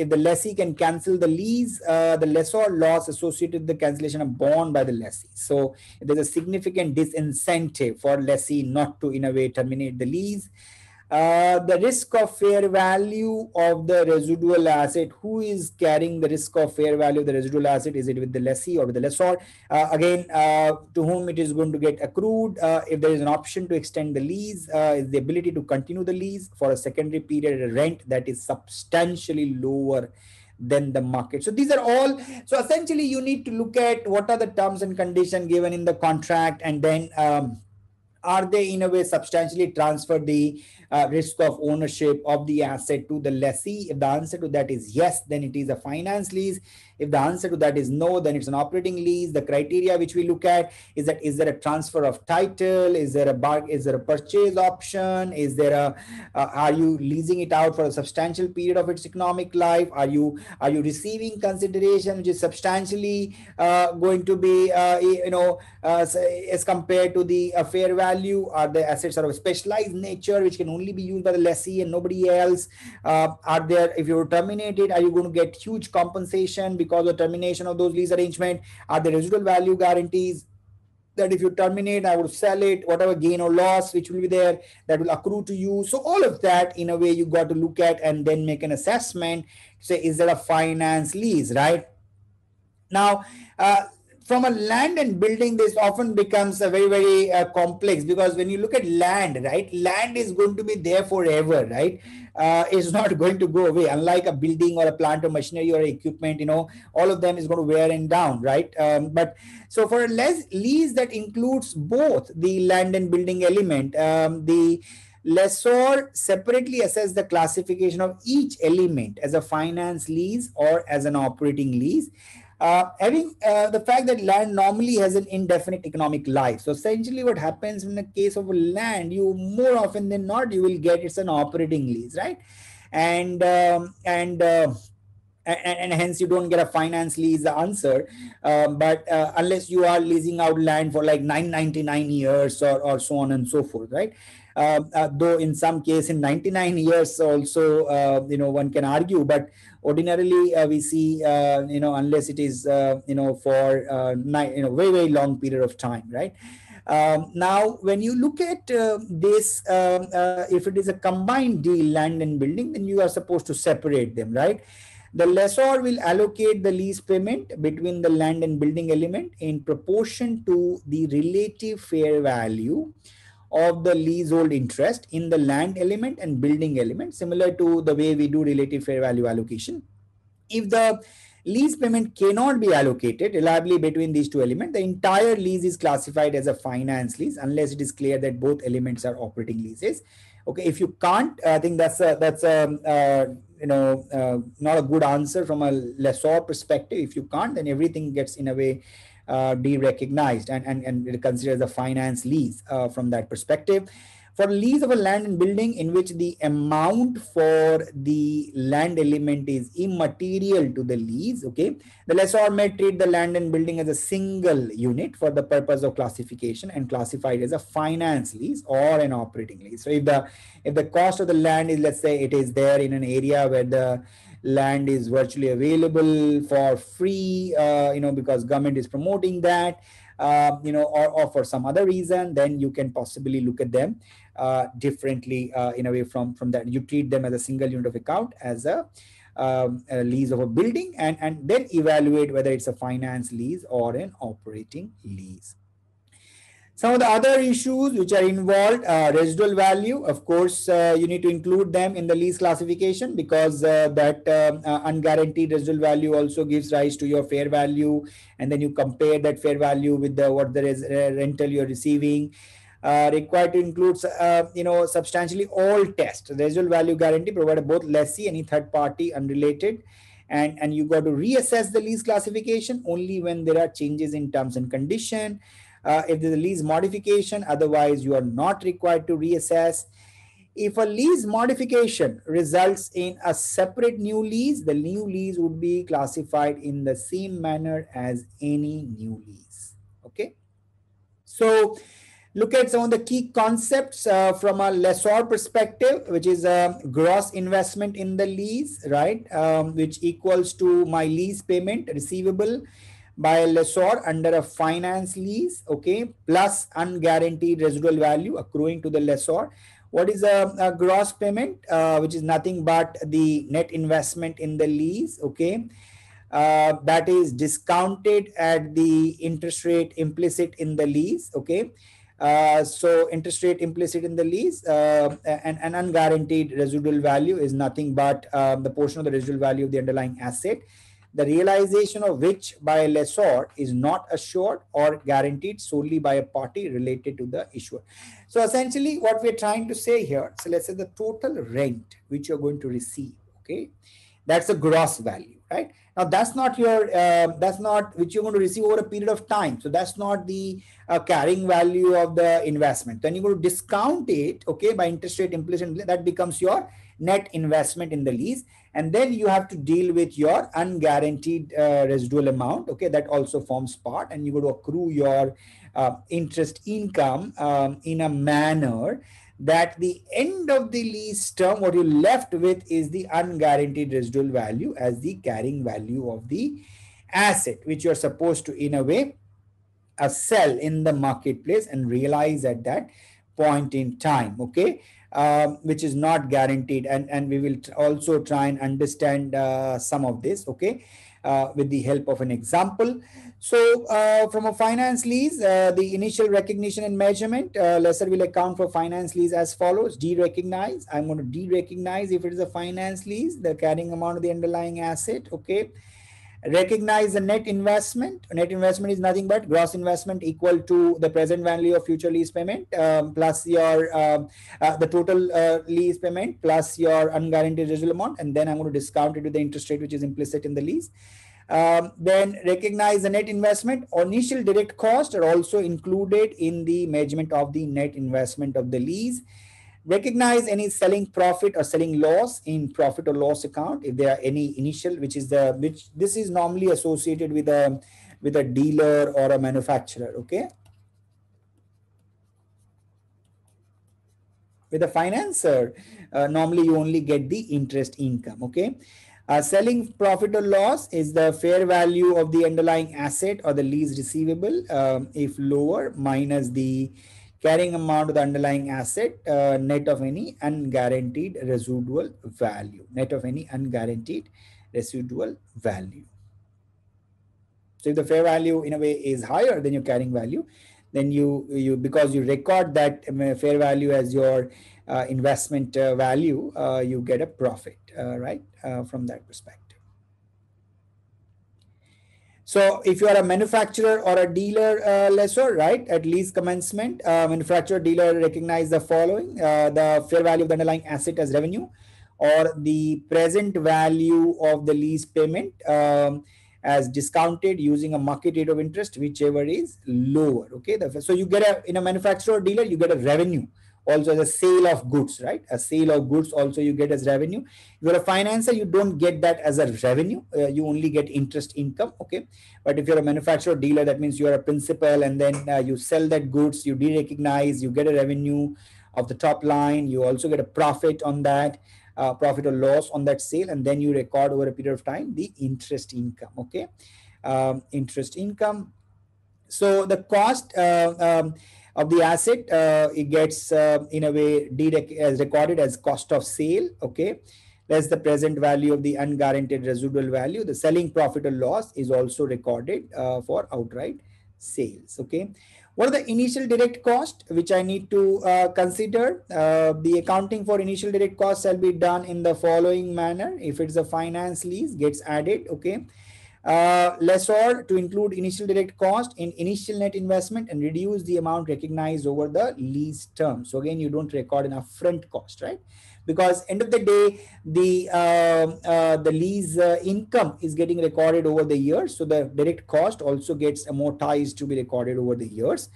the lessee can cancel the lease, the lessor loss associated with the cancellation are borne by the lessee. So there's a significant disincentive for lessee not to in a way terminate the lease. The risk of fair value of the residual asset. Who is carrying the risk of fair value of the residual asset? Is it with the lessee or with the lessor? Again, to whom it is going to get accrued. If there is an option to extend the lease, is the ability to continue the lease for a secondary period at a rent that is substantially lower than the market. So these are all, so essentially you need to look at what are the terms and conditions given in the contract, and then are they in a way substantially transfer the risk of ownership of the asset to the lessee? If the answer to that is yes, then it is a finance lease. If the answer to that is no, then it's an operating lease. The criteria which we look at is that, is there a transfer of title? Is there a purchase option? Is there a are you leasing it out for a substantial period of its economic life? Are you receiving consideration which is substantially going to be as compared to the fair value? Are the assets of specialized nature which can only be used by the lessee and nobody else? Are there, if you terminate it, are you going to get huge compensation because of termination of those lease arrangement? Are there residual value guarantees? that if you terminate, I would sell it, whatever gain or loss which will be there, that will accrue to you. So all of that, in a way, you got to look at and then make an assessment, say, is that a finance lease, right? Now, from a land and building, this often becomes a very, very complex, because when you look at land, right, land is going to be there forever, right? It's not going to go away, unlike a building or a plant or machinery or equipment. All of them is going to wear and down, right? But so for a lease that includes both the land and building element, the lessor separately assess the classification of each element as a finance lease or as an operating lease. Having the fact that land normally has an indefinite economic life. So essentially what happens in the case of land, you more often than not, you will get it's an operating lease, right? And and hence you don't get a finance lease answer. But unless you are leasing out land for like 999 years or so on and so forth, right? Though in some case in 99 years also, one can argue, but ordinarily we see, unless it is, for very, very long period of time, right? Now, when you look at this, if it is a combined deal, land and building, then you are supposed to separate them, right? The lessor will allocate the lease payment between the land and building element in proportion to the relative fair value of the leasehold interest in the land element and building element, similar to the way we do relative fair value allocation. If the lease payment cannot be allocated reliably between these two elements, the entire lease is classified as a finance lease unless it is clear that both elements are operating leases. Okay, if you can't, I think that's not a good answer from a lessor perspective. If you can't, then everything gets in a way de-recognized and considered as a finance lease from that perspective. For lease of a land and building in which the amount for the land element is immaterial to the lease, okay, the lessor may treat the land and building as a single unit for the purpose of classification and classify it as a finance lease or an operating lease. So if the cost of the land is, let's say, it is there in an area where the land is virtually available for free, because government is promoting that, or for some other reason, then you can possibly look at them differently in a way from that. You treat them as a single unit of account, as a lease of a building, and then evaluate whether it's a finance lease or an operating lease. Some of the other issues which are involved, residual value, of course, you need to include them in the lease classification, because that unguaranteed residual value also gives rise to your fair value, and then you compare that fair value with what the rental you're receiving. Required to include, substantially all tests. Residual value guarantee provided both lessee, any third party unrelated, and you got to reassess the lease classification only when there are changes in terms and condition. If there's a lease modification, otherwise you are not required to reassess. If a lease modification results in a separate new lease, the new lease would be classified in the same manner as any new lease. Okay. So look at some of the key concepts from a lessor perspective, which is a gross investment in the lease, right? Which equals to my lease payment receivable by a lessor under a finance lease, okay, plus unguaranteed residual value accruing to the lessor. What is a gross payment? Which is nothing but the net investment in the lease, okay, that is discounted at the interest rate implicit in the lease, okay. So interest rate implicit in the lease, and an unguaranteed residual value is nothing but the portion of the residual value of the underlying asset, the realization of which by a lessor is not assured or guaranteed solely by a party related to the issuer. So essentially what we're trying to say here, so let's say the total rent which you're going to receive, okay, that's a gross value, right? Now that's not your, that's not which you're going to receive over a period of time. So that's not the carrying value of the investment. Then you're going to discount it, okay, by interest rate implicit. That becomes your net investment in the lease. And then you have to deal with your unguaranteed residual amount, okay, that also forms part, and you go to accrue your interest income in a manner that the end of the lease term, what you're left with is the unguaranteed residual value as the carrying value of the asset, which you're supposed to, in a way, sell in the marketplace and realize at that point in time, okay, which is not guaranteed. And we will also try and understand some of this, okay, with the help of an example. So from a finance lease, the initial recognition and measurement, lessor will account for finance lease as follows. De-recognize, I'm going to de-recognize if it is a finance lease, the carrying amount of the underlying asset, okay. Recognize the net investment. Net investment is nothing but gross investment equal to the present value of future lease payment plus your the total lease payment plus your unguaranteed residual amount, and then I'm going to discount it with the interest rate which is implicit in the lease. Then recognize the net investment. Initial direct costs are also included in the measurement of the net investment of the lease. Recognize any selling profit or selling loss in profit or loss account if there are any initial, which this is normally associated with a dealer or a manufacturer, okay. With a financer, normally you only get the interest income, okay. Selling profit or loss is the fair value of the underlying asset or the lease receivable, if lower, minus the carrying amount of the underlying asset, net of any unguaranteed residual value. Net of any unguaranteed residual value. So if the fair value in a way is higher than your carrying value, then you because you record that fair value as your investment value, you get a profit, right, from that perspective. So if you are a manufacturer or a dealer lessor, right, at lease commencement, manufacturer dealer recognize the following: the fair value of the underlying asset as revenue, or the present value of the lease payment as discounted using a market rate of interest, whichever is lower. Okay, so you get in a manufacturer or dealer, you get a revenue also as a sale of goods, right? A sale of goods also you get as revenue. If you're a financer, you don't get that as a revenue. You only get interest income, okay? But if you're a manufacturer or dealer, that means you're a principal, and then you sell that goods, you de-recognize, you get a revenue of the top line, you also get a profit on that, profit or loss on that sale, and then you record over a period of time the interest income, okay? Interest income. So the cost of the asset, it gets in a way as recorded as cost of sale, okay, less the present value of the unguaranteed residual value. The selling profit or loss is also recorded for outright sales, okay. What are the initial direct cost which I need to consider? The accounting for initial direct costs shall be done in the following manner. If it's a finance lease, gets added, okay. Lessor to include initial direct cost in initial net investment and reduce the amount recognized over the lease term. So again, you don't record an upfront cost, right? Because end of the day, the lease income is getting recorded over the years. So the direct cost also gets amortized to be recorded over the years.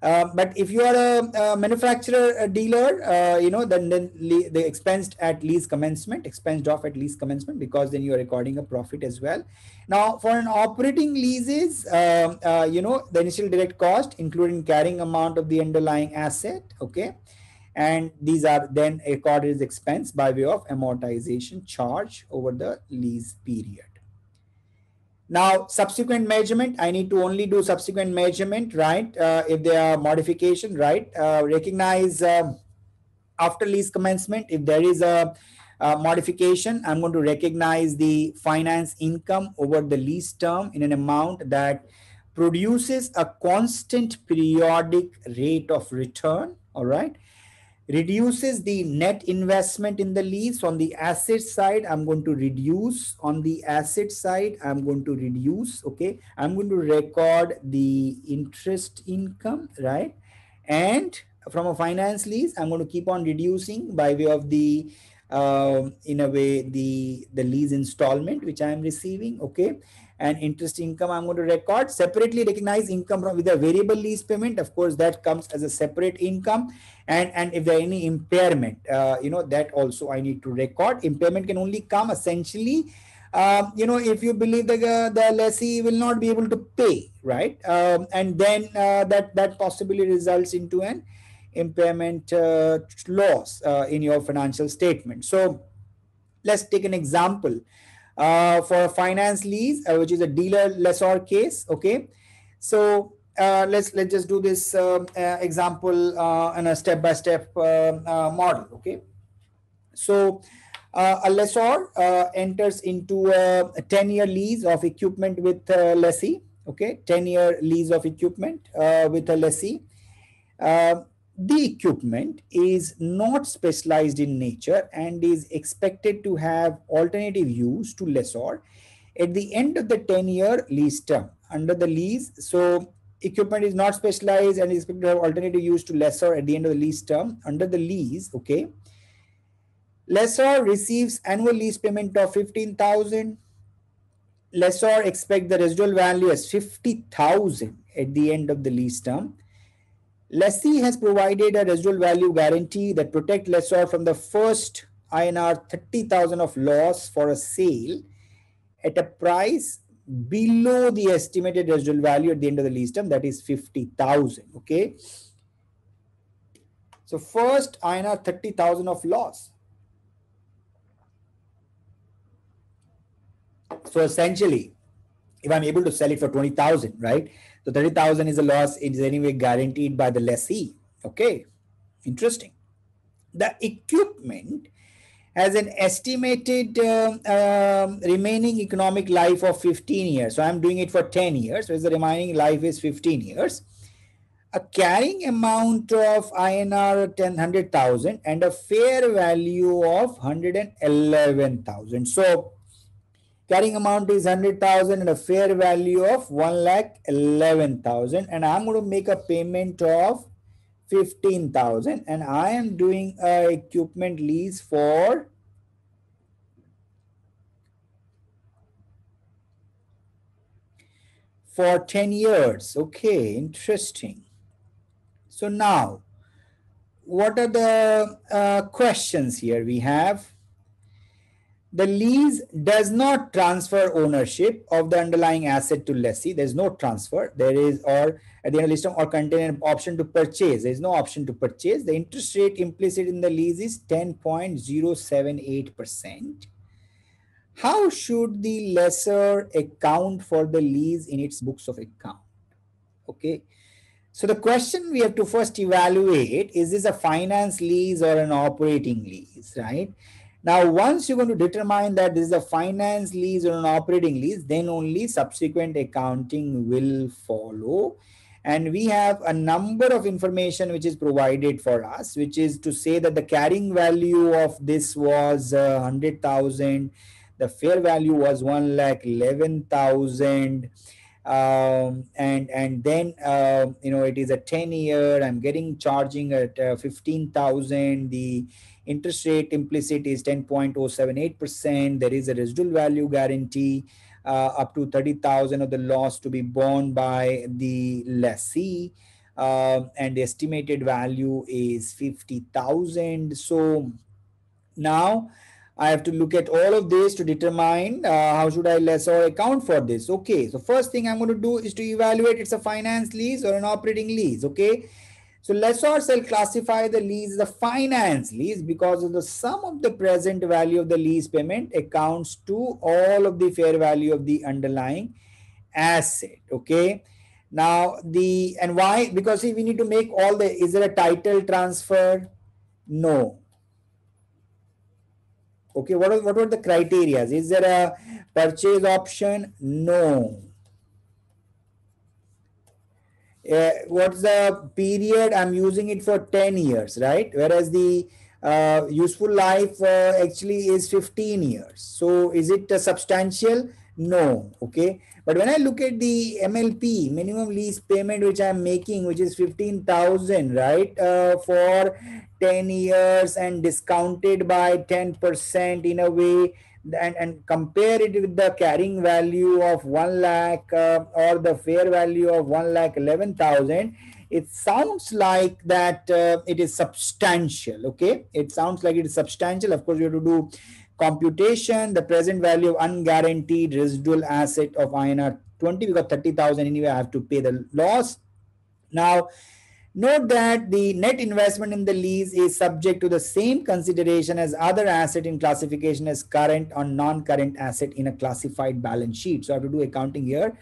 But if you are a manufacturer, a dealer, then the expensed at lease commencement, expensed off at lease commencement, because then you are recording a profit as well. Now, for an operating leases, the initial direct cost, including carrying amount of the underlying asset, okay, and these are then recorded as expense by way of amortization charge over the lease period. Now, subsequent measurement, I need to only do subsequent measurement, right? If there are modification, right? Recognize after lease commencement, if there is a modification, I'm going to recognize the finance income over the lease term in an amount that produces a constant periodic rate of return, all right? Reduces the net investment in the lease. On the asset side, I'm going to reduce. On the asset side, I'm going to reduce, okay. I'm going to record the interest income, right? And from a finance lease, I'm going to keep on reducing by way of the in a way the lease installment which I am receiving, okay. And interest income I'm going to record separately. Recognize income from with a variable lease payment, of course that comes as a separate income. And if there are any impairment, that also I need to record. Impairment can only come essentially if you believe the lessee will not be able to pay, right? And then that possibly results into an impairment loss in your financial statement. So let's take an example for a finance lease, which is a dealer lessor case, okay. So let's just do this example in a step-by-step model. Okay, so a lessor enters into a 10-year lease of equipment with lessee. Okay, 10-year lease of equipment with a lessee. Uh, the equipment is not specialized in nature and is expected to have alternative use to lessor at the end of the 10-year lease term. Under the lease, so equipment is not specialized and is expected to have alternative use to lessor at the end of the lease term. Under the lease, okay, lessor receives annual lease payment of 15,000. Lessor expects the residual value as 50,000 at the end of the lease term. Lessee has provided a residual value guarantee that protects lessor from the first INR 30,000 of loss for a sale at a price below the estimated residual value at the end of the lease term, that is 50,000. Okay. So first INR 30,000 of loss. So essentially, if I'm able to sell it for 20,000, right? So 30,000 is a loss. It is anyway guaranteed by the lessee. Okay. Interesting. The equipment has an estimated remaining economic life of 15 years. So I'm doing it for 10 years. So the remaining life is 15 years. A carrying amount of INR 100,000 and a fair value of 111,000. So carrying amount is 100,000 and a fair value of 1,11,000. And I'm going to make a payment of 15,000 and I am doing a equipment lease for 10 years. Okay, interesting. So now, what are the questions here? We have the lease does not transfer ownership of the underlying asset to lessee. There's no transfer. There is, or at the end of the list, or contain an option to purchase. There's no option to purchase. The interest rate implicit in the lease is 10.078%. How should the lessor account for the lease in its books of account? Okay. So the question we have to first evaluate, is this a finance lease or an operating lease, right? Now, once you're going to determine that this is a finance lease or an operating lease, then only subsequent accounting will follow. And we have a number of information which is provided for us, which is to say that the carrying value of this was 100,000. The fair value was 1,11,000. And then it is a 10-year. I'm charging at 15,000. The interest rate implicit is 10.078%. There is a residual value guarantee up to 30,000 of the loss to be borne by the lessee, and the estimated value is 50,000. So now I have to look at all of this to determine how should I lessor account for this. Okay, so first thing I'm going to do is to evaluate it's a finance lease or an operating lease. Okay, so lessor shall classify the lease as a finance lease because of the sum of the present value of the lease payment accounts to all of the fair value of the underlying asset. Okay, now and why? Because see, we need to make all is there a title transfer? No. Okay, what were the criteria? Is there a purchase option? No. What's the period? I'm using it for 10 years, right? Whereas the useful life actually is 15 years. So is it substantial? No. Okay. But when I look at the MLP, minimum lease payment, which I'm making, which is 15,000, right? For 10 years and discounted by 10% in a way, and compare it with the carrying value of 1 lakh or the fair value of 1,11,000, it sounds like that it is substantial. Okay, it sounds like it is substantial. Of course, you have to do computation. The present value of unguaranteed residual asset of INR 20, because 30,000 anyway I have to pay the loss. Now, note that the net investment in the lease is subject to the same consideration as other asset in classification as current or non-current asset in a classified balance sheet. So I have to do accounting here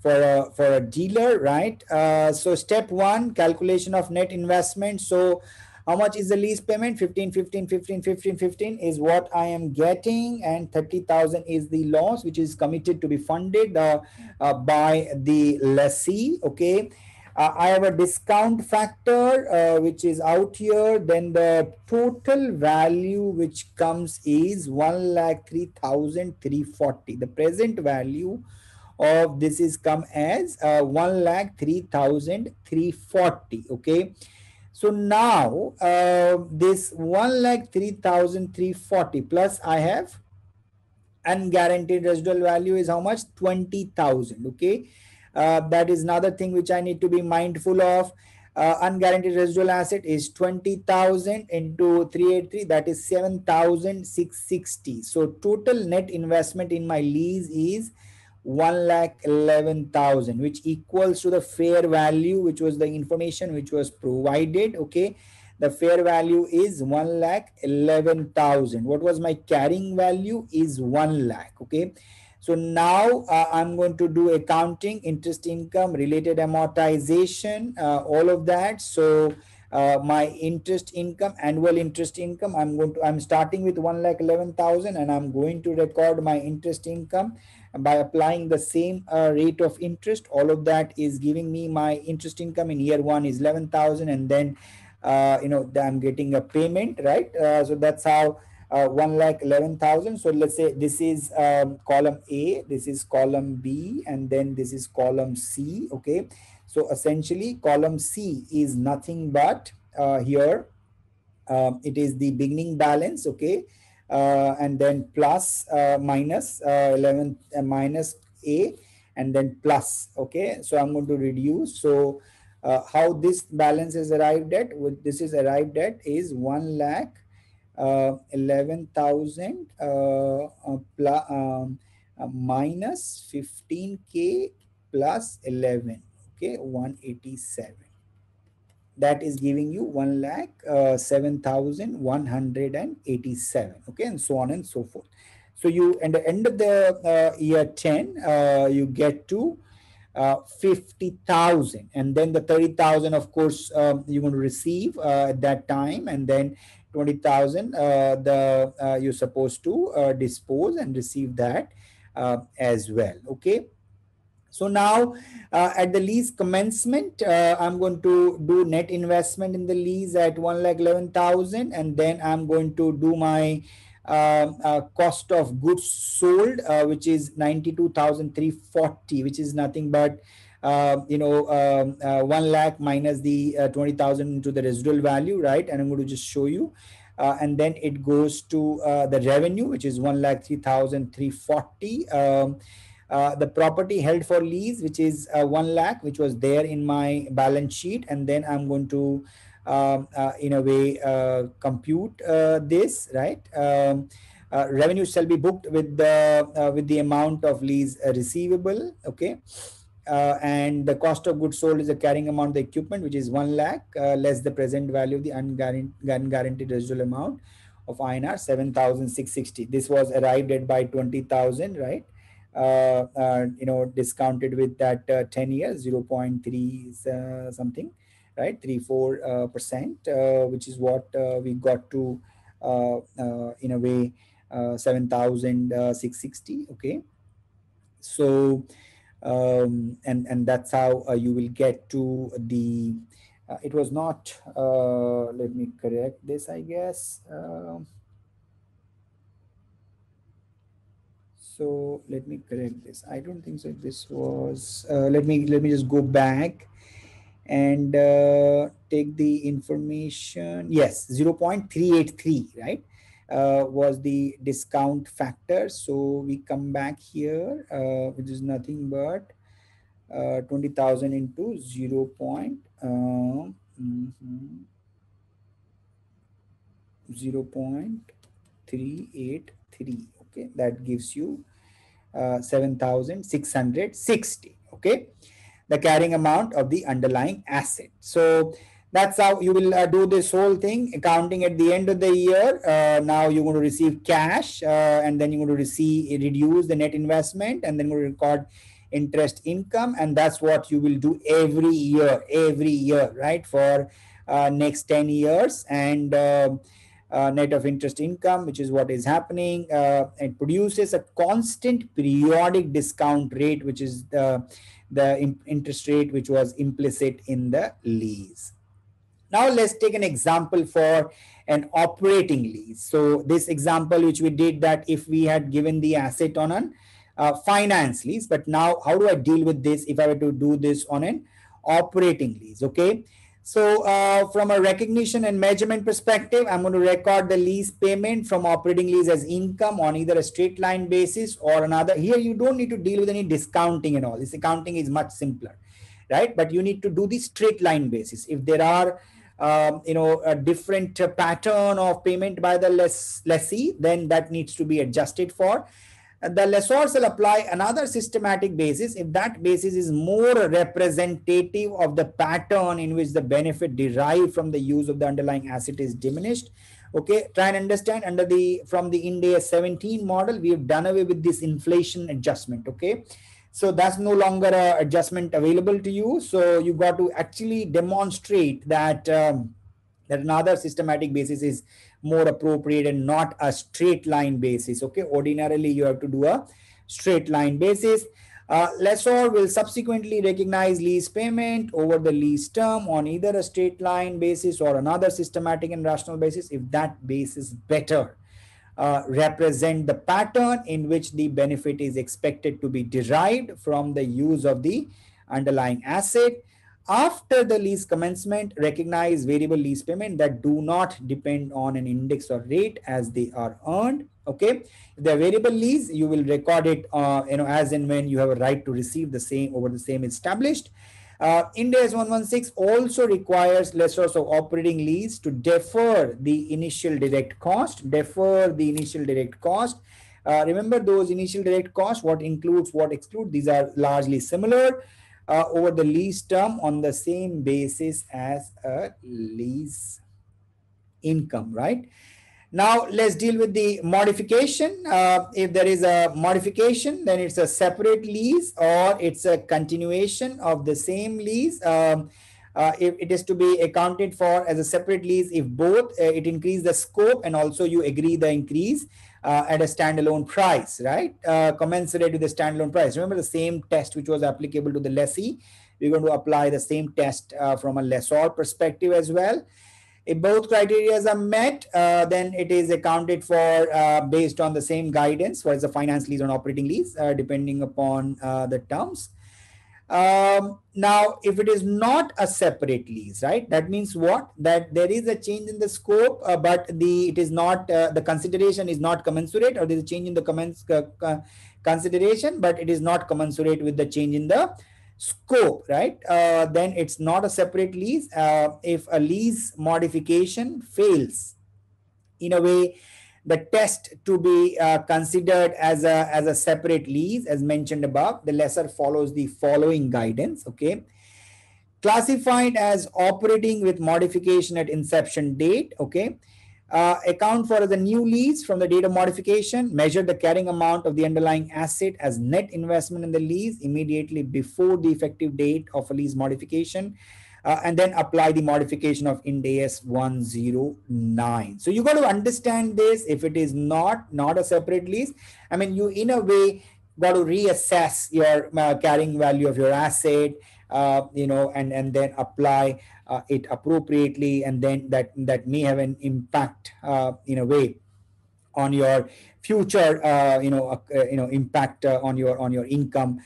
for a dealer, right? So step one, calculation of net investment. So how much is the lease payment? 15, 15, 15, 15, 15 is what I am getting, and 30,000 is the loss which is committed to be funded by the lessee. Okay. I have a discount factor which is out here. Then the total value which comes is 1,03,340. The present value of this is come as 1,03,340. Okay. So now this 1,03,340 plus I have unguaranteed residual value is how much? 20,000. Okay. That is another thing which I need to be mindful of. Unguaranteed residual asset is 20,000 into 383, that is 7,660. So total net investment in my lease is 1,11,000, which equals to the fair value, which was the information which was provided. Okay. The fair value is 1,11,000. What was my carrying value is 1 lakh. Okay. So now I'm going to do accounting, interest income, related amortization, all of that. So my interest income, annual interest income, I'm starting with 1,11,000, and I'm going to record my interest income by applying the same rate of interest. All of that is giving me my interest income in year one is 11,000, and then I'm getting a payment, right? So that's how 1,11,000. So let's say this is column A, this is column B, and then this is column C. Okay. So essentially column C is nothing but here it is the beginning balance. Okay. And then plus minus 11 minus A, and then plus. Okay. So I'm going to reduce. So how this balance is arrived at, what this is arrived at is 1,11,000 minus 15K plus 11. Okay. 187. That is giving you 1,07,187. Okay. And so on and so forth. So you, at the end of the year 10, you get to 50,000, and then the 30,000, of course, you're going to receive at that time, and then 20,000 you're supposed to dispose and receive that as well. Okay. So now at the lease commencement, I'm going to do net investment in the lease at 1,11,000, and then I'm going to do my cost of goods sold, which is 92,340, which is nothing but 1 lakh minus the 20,000 into the residual value, right? And I'm going to just show you. And then it goes to the revenue, which is 1,03,340. The property held for lease, which is 1 lakh, which was there in my balance sheet, and then I'm going to in a way compute this, right? Revenue shall be booked with the amount of lease receivable. Okay. And the cost of goods sold is the carrying amount of the equipment, which is 1 lakh less the present value of the unguaranteed residual amount of INR 7,660. This was arrived at by 20,000, right? Discounted with that 10 years, 0.3 something, right? 34%, which is what we got to in a way 7,660. Okay. So and that's how you will get to the it was not let me correct this, I guess. So let me correct this. I don't think so. This was let me just go back and take the information. Yes, 0.383, right? Was the discount factor. So we come back here, which is nothing but 20,000 into 0.383. Okay, that gives you 7,660. Okay, the carrying amount of the underlying asset. So that's how you will do this whole thing, accounting at the end of the year. Now you're going to receive cash, and then you're going to reduce the net investment, and then we'll record interest income, and that's what you will do every year, right, for next 10 years. And net of interest income, which is what is happening, it produces a constant periodic discount rate, which is the interest rate which was implicit in the lease. Now let's take an example for an operating lease. So this example which we did, that if we had given the asset on an finance lease, but now how do I deal with this if I were to do this on an operating lease? Okay. So from a recognition and measurement perspective, I'm going to record the lease payment from operating lease as income on either a straight line basis or another. Here you don't need to deal with any discounting and all. This accounting is much simpler, right? But you need to do the straight line basis. If there are a different pattern of payment by the lessee, then that needs to be adjusted for. The lessors will apply another systematic basis if that basis is more representative of the pattern in which the benefit derived from the use of the underlying asset is diminished. Okay, try and understand, from the Ind AS 17 model, we have done away with this inflation adjustment. Okay, so that's no longer an adjustment available to you. So you got to actually demonstrate that that another systematic basis is more appropriate and not a straight line basis. Okay, ordinarily you have to do a straight line basis. Lessor will subsequently recognize lease payment over the lease term on either a straight line basis or another systematic and rational basis if that basis better represent the pattern in which the benefit is expected to be derived from the use of the underlying asset. After the lease commencement, recognize variable lease payment that do not depend on an index or rate as they are earned. Okay, if they're variable lease, you will record it as and when you have a right to receive the same over the same established. Ind AS 116 also requires lessors of operating lease to defer the initial direct cost. Remember those initial direct costs, what includes, what excludes, these are largely similar. Over the lease term on the same basis as a lease income, right? Now let's deal with the modification. If there is a modification, then it's a separate lease or it's a continuation of the same lease. If it is to be accounted for as a separate lease, if both it increase the scope and also you agree the increase at a standalone price, right? Commensurate with the standalone price. Remember the same test which was applicable to the lessee. We're going to apply the same test from a lessor perspective as well. If both criteria are met, then it is accounted for based on the same guidance, whether it's a finance lease or an operating lease, depending upon the terms. Now, if it is not a separate lease, right, that means what? That there is a change in the scope, but it is not, the consideration is not commensurate, or there is a change in the consideration, but it is not commensurate with the change in the scope, right? Then it's not a separate lease. If a lease modification fails in a way, the test to be considered as a separate lease, as mentioned above, the lessor follows the following guidance. Okay, classified as operating with modification at inception date. Okay, account for the new lease from the date of modification, measure the carrying amount of the underlying asset as net investment in the lease immediately before the effective date of a lease modification, and then apply the modification of Ind AS 109. So you got to understand this. If it is not a separate lease, I mean, you in a way got to reassess your carrying value of your asset, and then apply it appropriately, and then that may have an impact in a way on your future impact on your income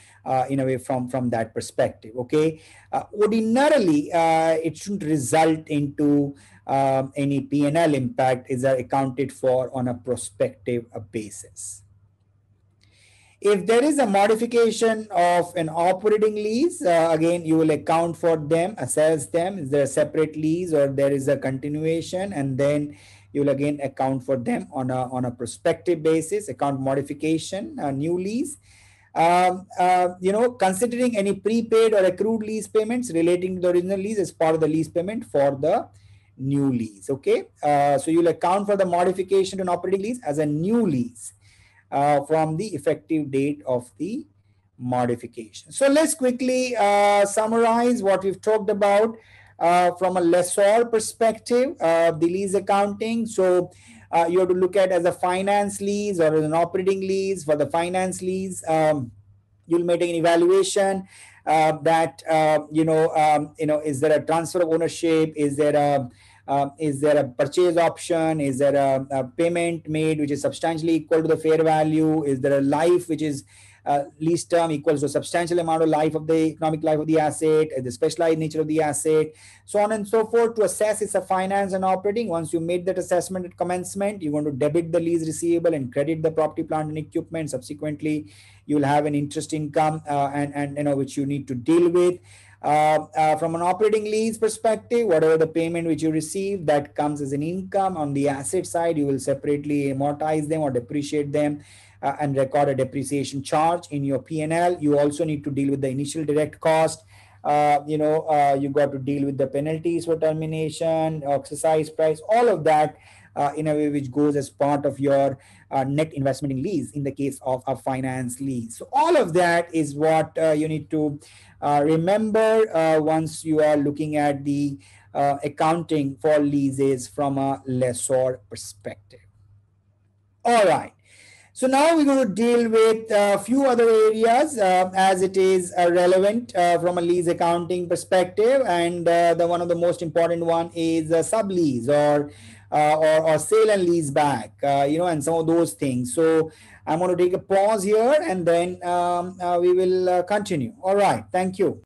in a way from that perspective. Okay, ordinarily it shouldn't result into any P&L impact, is accounted for on a prospective basis. If there is a modification of an operating lease, again, you will account for them, assess them. Is there a separate lease or there is a continuation? And then you will again account for them on a prospective basis, account modification, a new lease. Considering any prepaid or accrued lease payments relating to the original lease as part of the lease payment for the new lease. Okay, so you'll account for the modification to an operating lease as a new lease from the effective date of the modification. So let's quickly summarize what we've talked about from a lessor perspective, the lease accounting. So you have to look at as a finance lease or as an operating lease. For the finance lease, you'll make an evaluation that is there a transfer of ownership, is there a purchase option, is there a payment made which is substantially equal to the fair value, is there a life which is lease term equals to a substantial amount of life of the economic life of the asset, the specialized nature of the asset, so on and so forth. To assess its a finance and operating, once you made that assessment at commencement, you're going to debit the lease receivable and credit the property, plant and equipment. Subsequently, you'll have an interest income and which you need to deal with. From an operating lease perspective, whatever the payment which you receive, that comes as an income. On the asset side, you will separately amortize them or depreciate them and record a depreciation charge in your P&L. You also need to deal with the initial direct cost. You got to deal with the penalties for termination, exercise price, all of that in a way which goes as part of your net investment in lease in the case of a finance lease. So all of that is what you need to remember once you are looking at the accounting for leases from a lessor perspective. All right. So now we're going to deal with a few other areas as it is relevant from a lease accounting perspective, and the one of the most important one is sublease or sale and lease back, and some of those things. So I'm going to take a pause here and then we will continue. All right. Thank you.